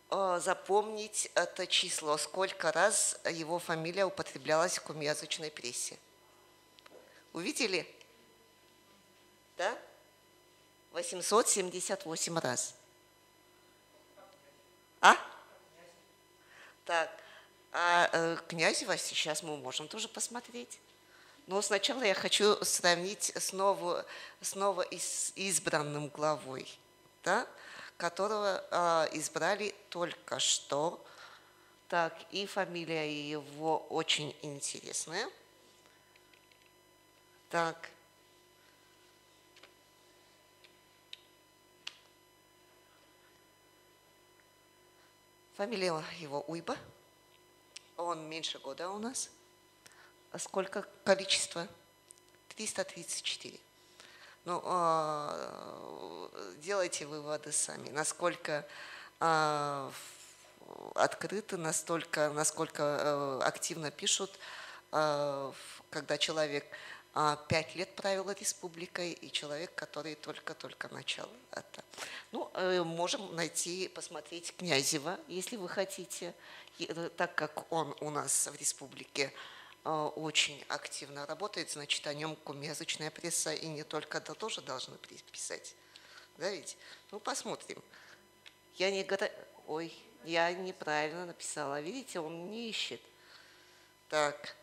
запомнить это число, сколько раз его фамилия употреблялась в комязычной прессе. Увидели? Да? 878 раз. А? Так, Князева сейчас мы можем тоже посмотреть. Но сначала я хочу сравнить снова с избранным главой, да, которого избрали только что. Так, и фамилия его очень интересная. Так. Фамилия его Уйба. Он меньше года у нас. Сколько количество? 334. Ну, делайте выводы сами, насколько открыты, насколько активно пишут, когда человек 5 лет правил республикой и человек, который только-только начал это. Ну, можем найти, посмотреть Князева, если вы хотите, так как он у нас в республике очень активно работает, значит, о нем комязычная пресса и не только, да, тоже должны писать. Да ведь? Ну, посмотрим. Я неправильно написала. Видите, он не ищет. Так.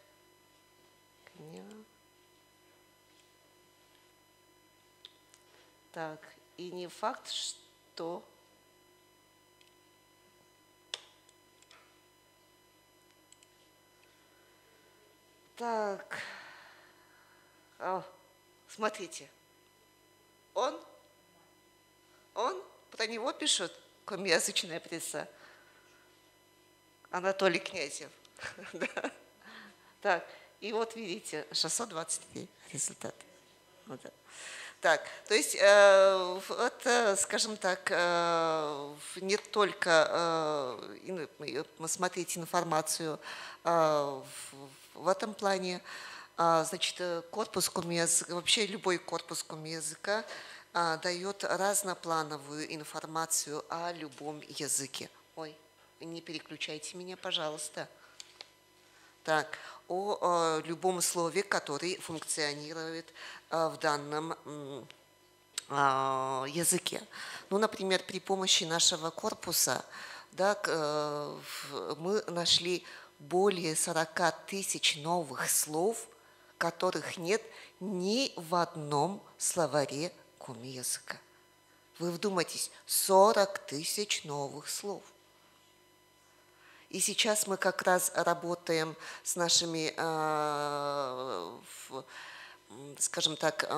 Так, и не факт, что... Так, смотрите, он, про него пишет комязычная пресса, Анатолий Князев. Так, и вот видите, 623 результат. Так, то есть это, скажем так, не только смотреть информацию в этом плане, значит, корпус Коми-языка, вообще любой корпус Коми-языка дает разноплановую информацию о любом языке. Ой, не переключайте меня, пожалуйста. Так, о любом слове, который функционирует в данном языке. Ну, например, при помощи нашего корпуса, да, мы нашли более 40 тысяч новых слов, которых нет ни в одном словаре Коми-языка. Вы вдумайтесь, 40 тысяч новых слов. И сейчас мы как раз работаем с нашими, скажем так,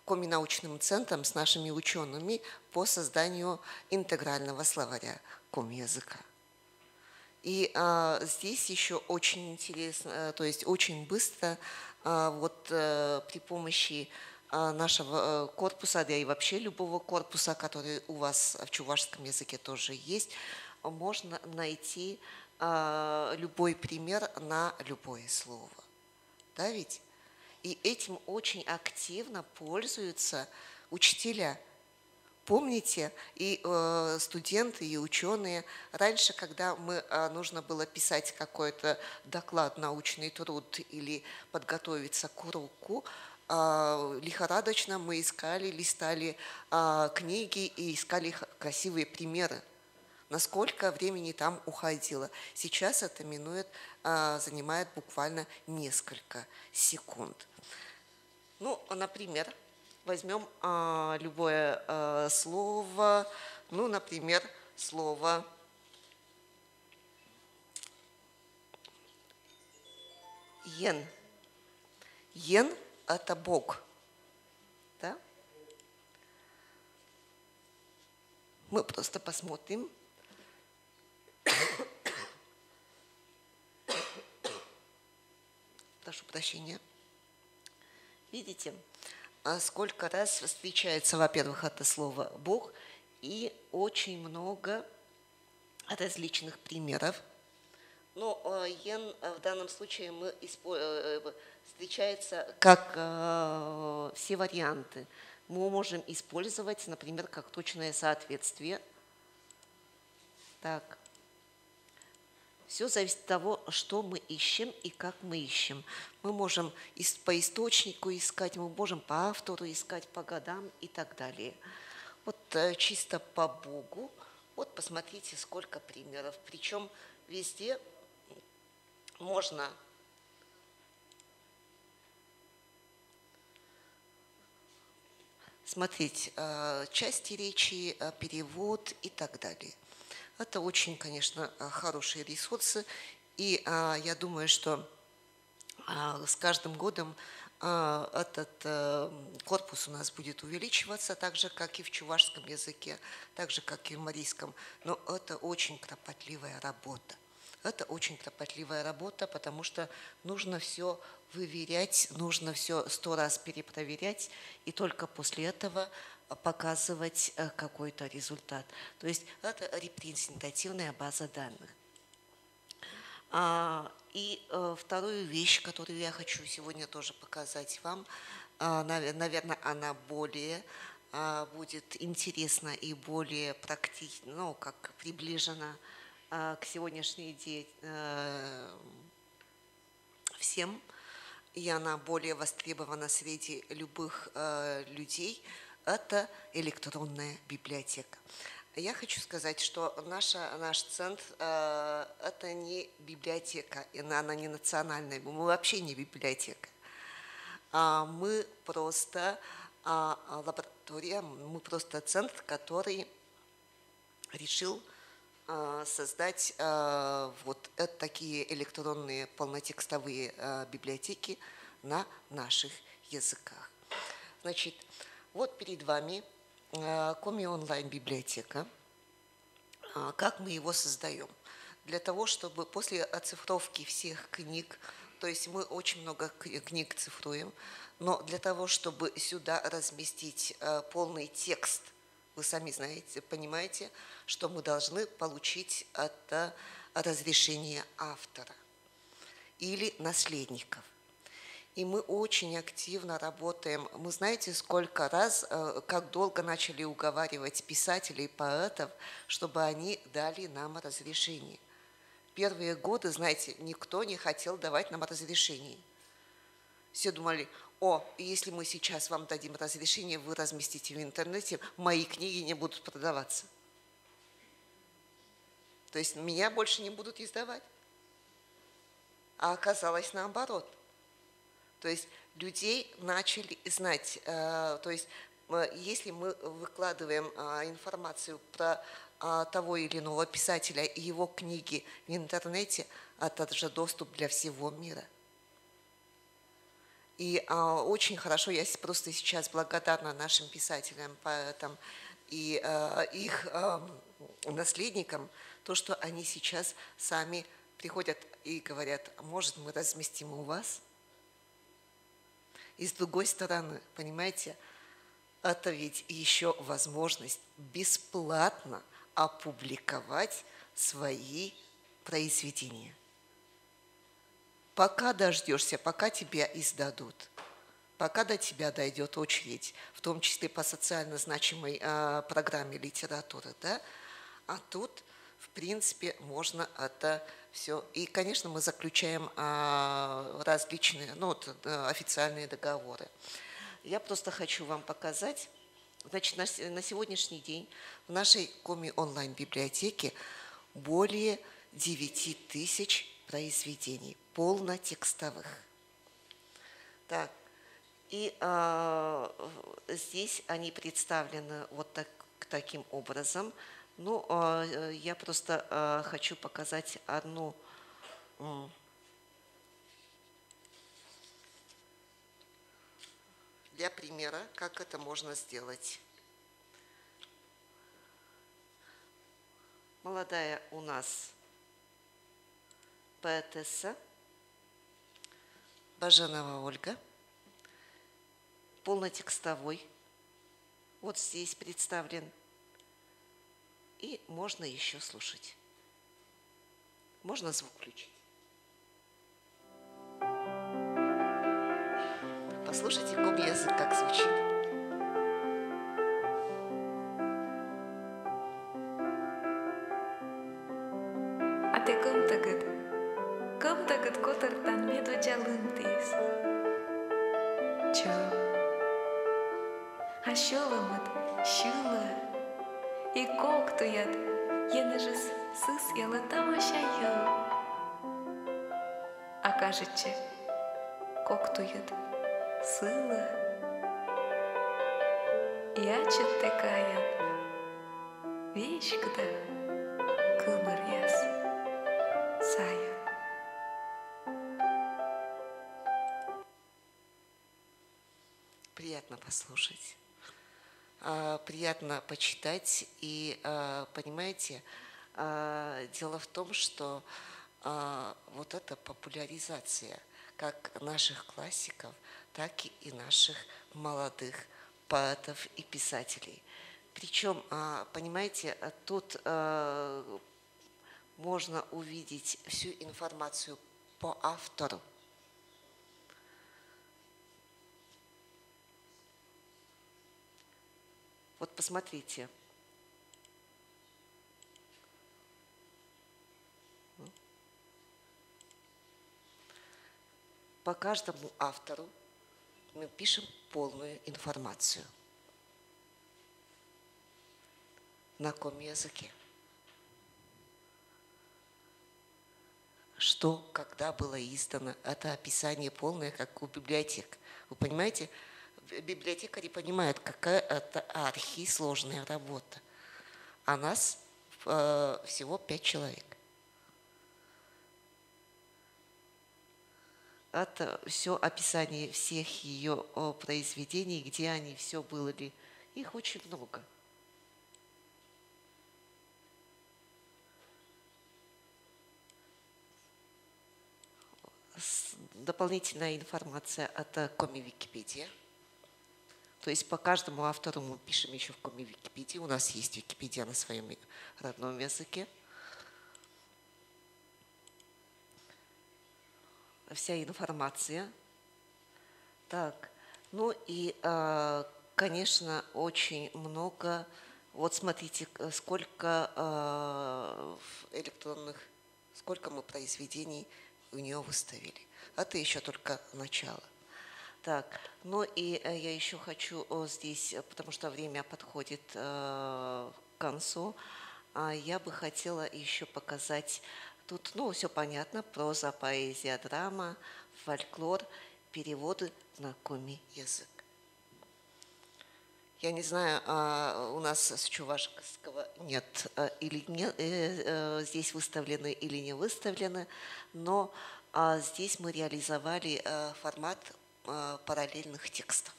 Коми-научным центром, с нашими учеными по созданию интегрального словаря Коми-языка. И здесь еще очень интересно, то есть очень быстро, вот при помощи нашего корпуса, да и вообще любого корпуса, который у вас в чувашском языке тоже есть, можно найти любой пример на любое слово. Да ведь? И этим очень активно пользуются учителя. Помните, и студенты, и ученые, раньше, когда нужно было писать какой-то доклад, научный труд или подготовиться к уроку, лихорадочно мы искали, листали книги и искали красивые примеры. Насколько времени там уходило. Сейчас это занимает буквально несколько секунд. Ну, например, возьмем любое слово, ну, например, слово «йен». «Йен» – это Бог. Да? Мы просто посмотрим. Прошу прощения. Видите, сколько раз встречается, во-первых, это слово «Бог», и очень много различных примеров. Но «йен» в данном случае встречается как все варианты. Мы можем использовать, например, как точное соответствие. Так. Все зависит от того, что мы ищем и как мы ищем. Мы можем по источнику искать, мы можем по автору искать, по годам и так далее. Вот чисто по Богу. Вот посмотрите, сколько примеров. Причем везде можно смотреть части речи, перевод и так далее. Это очень, конечно, хорошие ресурсы, и я думаю, что с каждым годом этот корпус у нас будет увеличиваться, так же, как и в чувашском языке, так же, как и в марийском. Но это очень кропотливая работа. Это очень кропотливая работа, потому что нужно все выверять, нужно все 100 раз перепроверять, и только после этого показывать какой-то результат. То есть это репрезентативная база данных. И вторую вещь, которую я хочу сегодня тоже показать вам, наверное, она более будет интересна и более практична, ну, как приближена к сегодняшней идее всем, и она более востребована среди любых людей. Это электронная библиотека. Я хочу сказать, что наш центр – это не библиотека, она не национальная, мы вообще не библиотека. Мы просто лаборатория, мы просто центр, который решил создать вот такие электронные полнотекстовые библиотеки на наших языках. Значит, вот перед вами Коми онлайн-библиотека. Как мы его создаем? Для того, чтобы после оцифровки всех книг, то есть мы очень много книг цифруем, но для того, чтобы сюда разместить полный текст, вы сами знаете, понимаете, что мы должны получить это разрешение автора или наследников. И мы очень активно работаем. Мы знаете, сколько раз, как долго начали уговаривать писателей, поэтов, чтобы они дали нам разрешение. Первые годы, знаете, никто не хотел давать нам разрешение. Все думали, если мы сейчас вам дадим разрешение, вы разместите в интернете, мои книги не будут продаваться. То есть меня больше не будут издавать. А оказалось наоборот. То есть людей начали знать, то есть если мы выкладываем информацию про того или иного писателя и его книги в интернете, это же доступ для всего мира. И очень хорошо, я просто сейчас благодарна нашим писателям, поэтам и их наследникам, то, что они сейчас сами приходят и говорят, может, мы разместим у вас? И с другой стороны, понимаете, это ведь еще возможность бесплатно опубликовать свои произведения. Пока дождешься, пока тебя издадут, пока до тебя дойдет очередь, в том числе по социально значимой программе литературы, да? А тут, в принципе, можно это все. И, конечно, мы заключаем различные, официальные договоры. Я просто хочу вам показать, значит, на сегодняшний день в нашей Коми онлайн-библиотеке более 9000 произведений, полнотекстовых. Так, и здесь они представлены вот таким образом. Ну, я просто хочу показать одну для примера, как это можно сделать. Молодая у нас поэтесса Баженова Ольга, полнотекстовой, вот здесь представлен. И можно еще слушать. Можно звук включить. Послушайте, коми язык как звучит. Ate кым тагыт котыртан меду жалын тез. Чо, а шылымыт шылы. И кок туят, енежис сыс ялы тамашайы. А кажется, кок туят сылы. Я четтекаян, вещкда кымыр яс, сая. Приятно послушать. Приятно почитать. И, понимаете, дело в том, что вот эта популяризация как наших классиков, так и наших молодых поэтов и писателей. Причем, понимаете, тут можно увидеть всю информацию по автору. Вот посмотрите. По каждому автору мы пишем полную информацию на коми языке. Что, когда было издано, это описание полное, как у библиотек. Вы понимаете, библиотекари понимают, какая это архисложная работа. А нас всего 5 человек. Это все описание всех ее произведений, где они все были. Их очень много. дополнительная информация от Коми Википедия. То есть по каждому автору мы пишем еще в Коми Википедии. У нас есть Википедия на своем родном языке. Вся информация. Так, ну и, конечно, очень много. Вот смотрите, сколько электронных, сколько мы произведений у нее выставили. Это еще только начало. Так, ну и я еще хочу здесь, потому что время подходит к концу, я бы хотела еще показать, тут, ну, все понятно, проза, поэзия, драма, фольклор, переводы на коми язык. Я не знаю, у нас с чувашского нет или нет, здесь выставлены или не выставлены, но здесь мы реализовали формат параллельных текстов.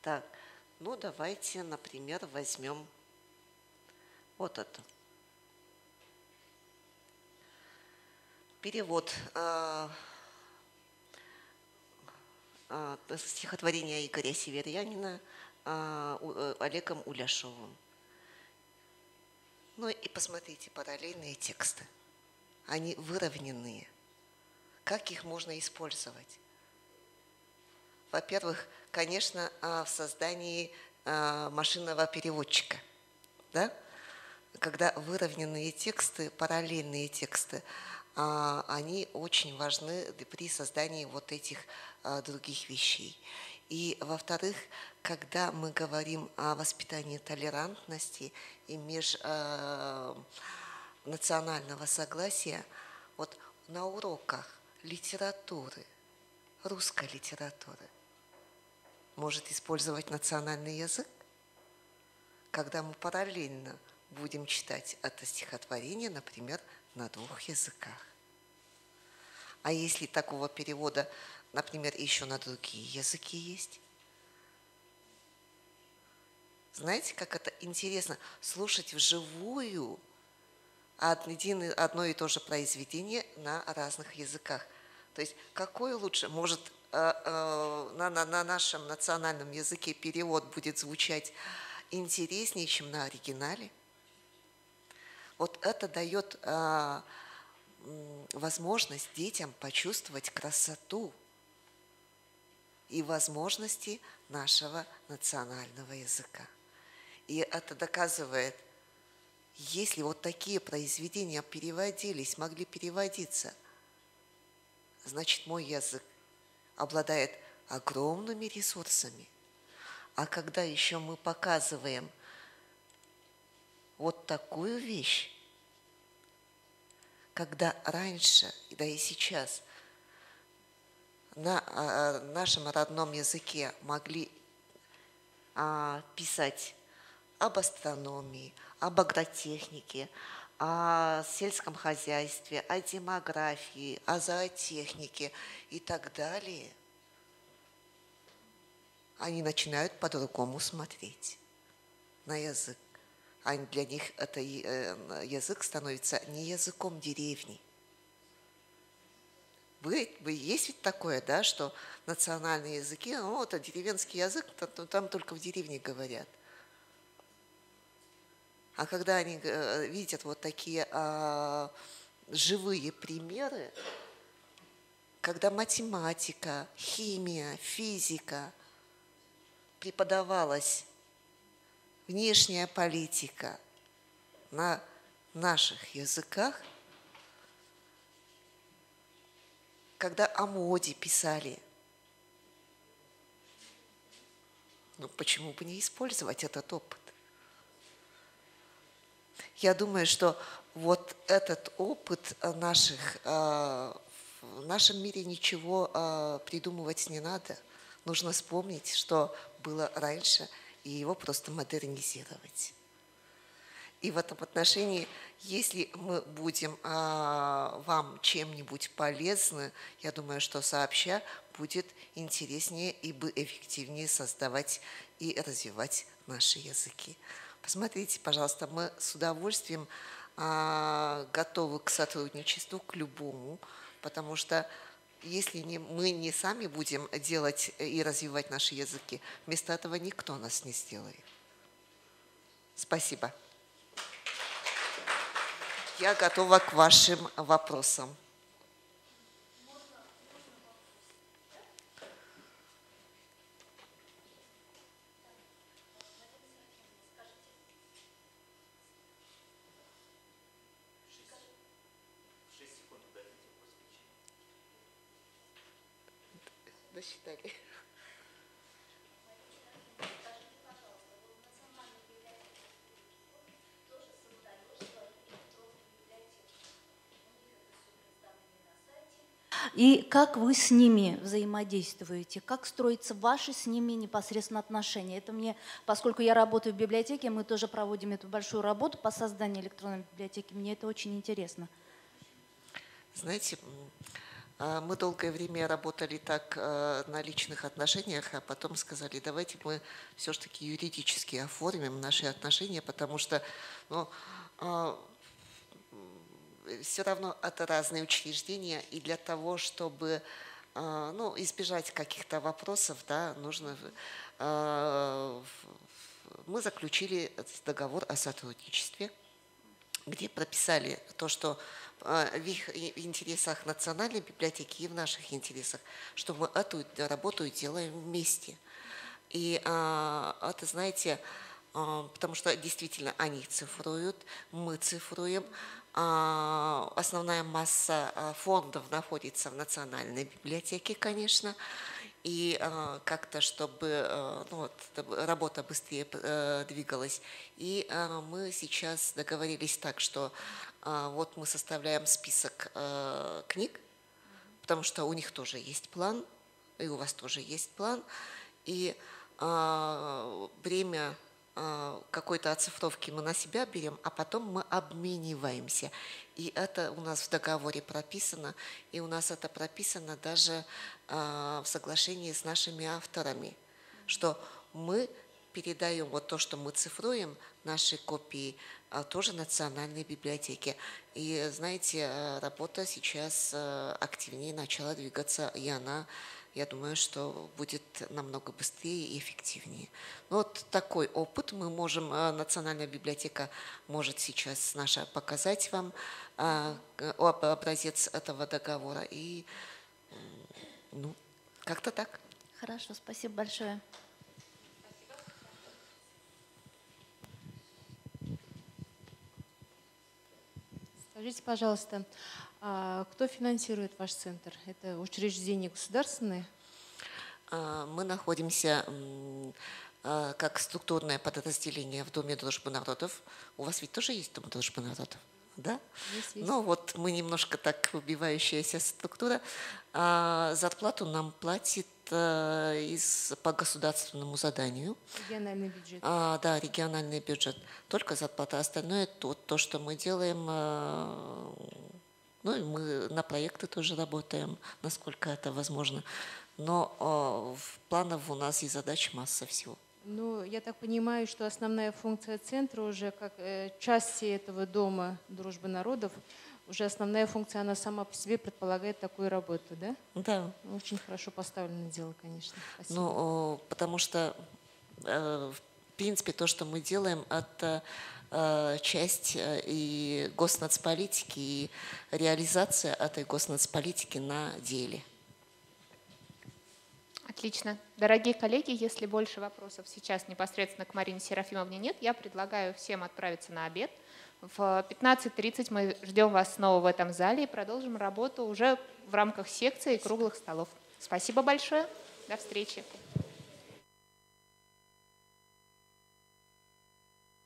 Так, ну давайте, например, возьмем вот это. Перевод стихотворения Игоря Северянина Олегом Уляшовым. Ну и посмотрите, параллельные тексты. Они выровненные. Как их можно использовать? Во-первых, конечно, в создании машинного переводчика. Да? Когда выровненные тексты, параллельные тексты, они очень важны при создании вот этих других вещей. И, во-вторых, когда мы говорим о воспитании толерантности и межнационального согласия, вот на уроках литературы, русской литературы, может использовать национальный язык, когда мы параллельно будем читать это стихотворение, например, на 2 языках. А если такого перевода, например, еще на другие языки есть? Знаете, как это интересно слушать вживую одно и то же произведение на разных языках. То есть какой лучше? Может, на нашем национальном языке перевод будет звучать интереснее, чем на оригинале? Вот это дает возможность детям почувствовать красоту и возможности нашего национального языка. И это доказывает, если вот такие произведения переводились, могли переводиться, значит, мой язык обладает огромными ресурсами. А когда еще мы показываем вот такую вещь, когда раньше, да и сейчас, на нашем родном языке могли писать об астрономии, об агротехнике, о сельском хозяйстве, о демографии, о зоотехнике и так далее, они начинают по-другому смотреть на язык. А для них это язык становится не языком деревни. Есть ведь такое, да, что национальные языки, ну, это деревенский язык, там только в деревне говорят. А когда они видят вот такие живые примеры, когда математика, химия, физика преподавалась, внешняя политика на наших языках, когда о моде писали, ну почему бы не использовать этот опыт? Я думаю, что вот этот опыт в нашем мире ничего придумывать не надо. Нужно вспомнить, что было раньше, и его просто модернизировать. И в этом отношении, если мы будем вам чем-нибудь полезны, я думаю, что сообща будет интереснее и эффективнее создавать и развивать наши языки. Посмотрите, пожалуйста, мы с удовольствием готовы к сотрудничеству, к любому, потому что если мы не сами будем делать и развивать наши языки, вместо этого никто нас не сделает. Спасибо. Я готова к вашим вопросам. Досчитали. И как вы с ними взаимодействуете? Как строятся ваши с ними непосредственно отношения? Это мне, поскольку я работаю в библиотеке, мы тоже проводим эту большую работу по созданию электронной библиотеки. Мне это очень интересно. Знаете, мы долгое время работали так на личных отношениях, а потом сказали, давайте мы все-таки юридически оформим наши отношения, потому что все равно это разные учреждения, и для того, чтобы избежать каких-то вопросов, да, нужно, мы заключили договор о сотрудничестве, где прописали то, что в их интересах национальной библиотеки и в наших интересах, что мы эту работу делаем вместе. И это, знаете, потому что действительно они цифруют, мы цифруем. Основная масса фондов находится в национальной библиотеке, конечно. И как-то, чтобы работа быстрее двигалась. И мы сейчас договорились так, что вот мы составляем список книг, потому что у них тоже есть план, и у вас тоже есть план. И время какой-то оцифровки мы на себя берем, а потом мы обмениваемся. И это у нас в договоре прописано, и у нас это прописано даже в соглашении с нашими авторами, что мы передаем вот то, что мы цифруем, наши копии, тоже национальной библиотеке. И знаете, работа сейчас активнее начала двигаться, и она, я думаю, что будет намного быстрее и эффективнее. Вот такой опыт мы можем, Национальная библиотека может сейчас наша показать вам образец этого договора. И как-то так. Хорошо, спасибо большое. Скажите, пожалуйста, кто финансирует ваш центр? Это учреждения государственные? Мы находимся как структурное подразделение в Доме дружбы народов. У вас ведь тоже есть Дом дружбы народов? Да? Есть. Ну вот мы немножко так выбивающаяся структура. Зарплату нам платит по государственному заданию. Региональный бюджет. Да, региональный бюджет. Только зарплата. Остальное то, что мы делаем. Ну и мы на проекты тоже работаем, насколько это возможно. Но в планах у нас и задач масса всего. Ну, я так понимаю, что основная функция центра уже как части этого Дома дружбы народов, уже основная функция, она сама по себе предполагает такую работу, да? Да. Очень хорошо поставлено дело, конечно. Спасибо. Ну, потому что, в принципе, то, что мы делаем, это часть и госнацполитики, и реализация этой госнацполитики на деле. Отлично. Дорогие коллеги, если больше вопросов сейчас непосредственно к Марине Серафимовне нет, я предлагаю всем отправиться на обед. В 15:30 мы ждем вас снова в этом зале и продолжим работу уже в рамках секции и круглых столов. Спасибо большое. До встречи.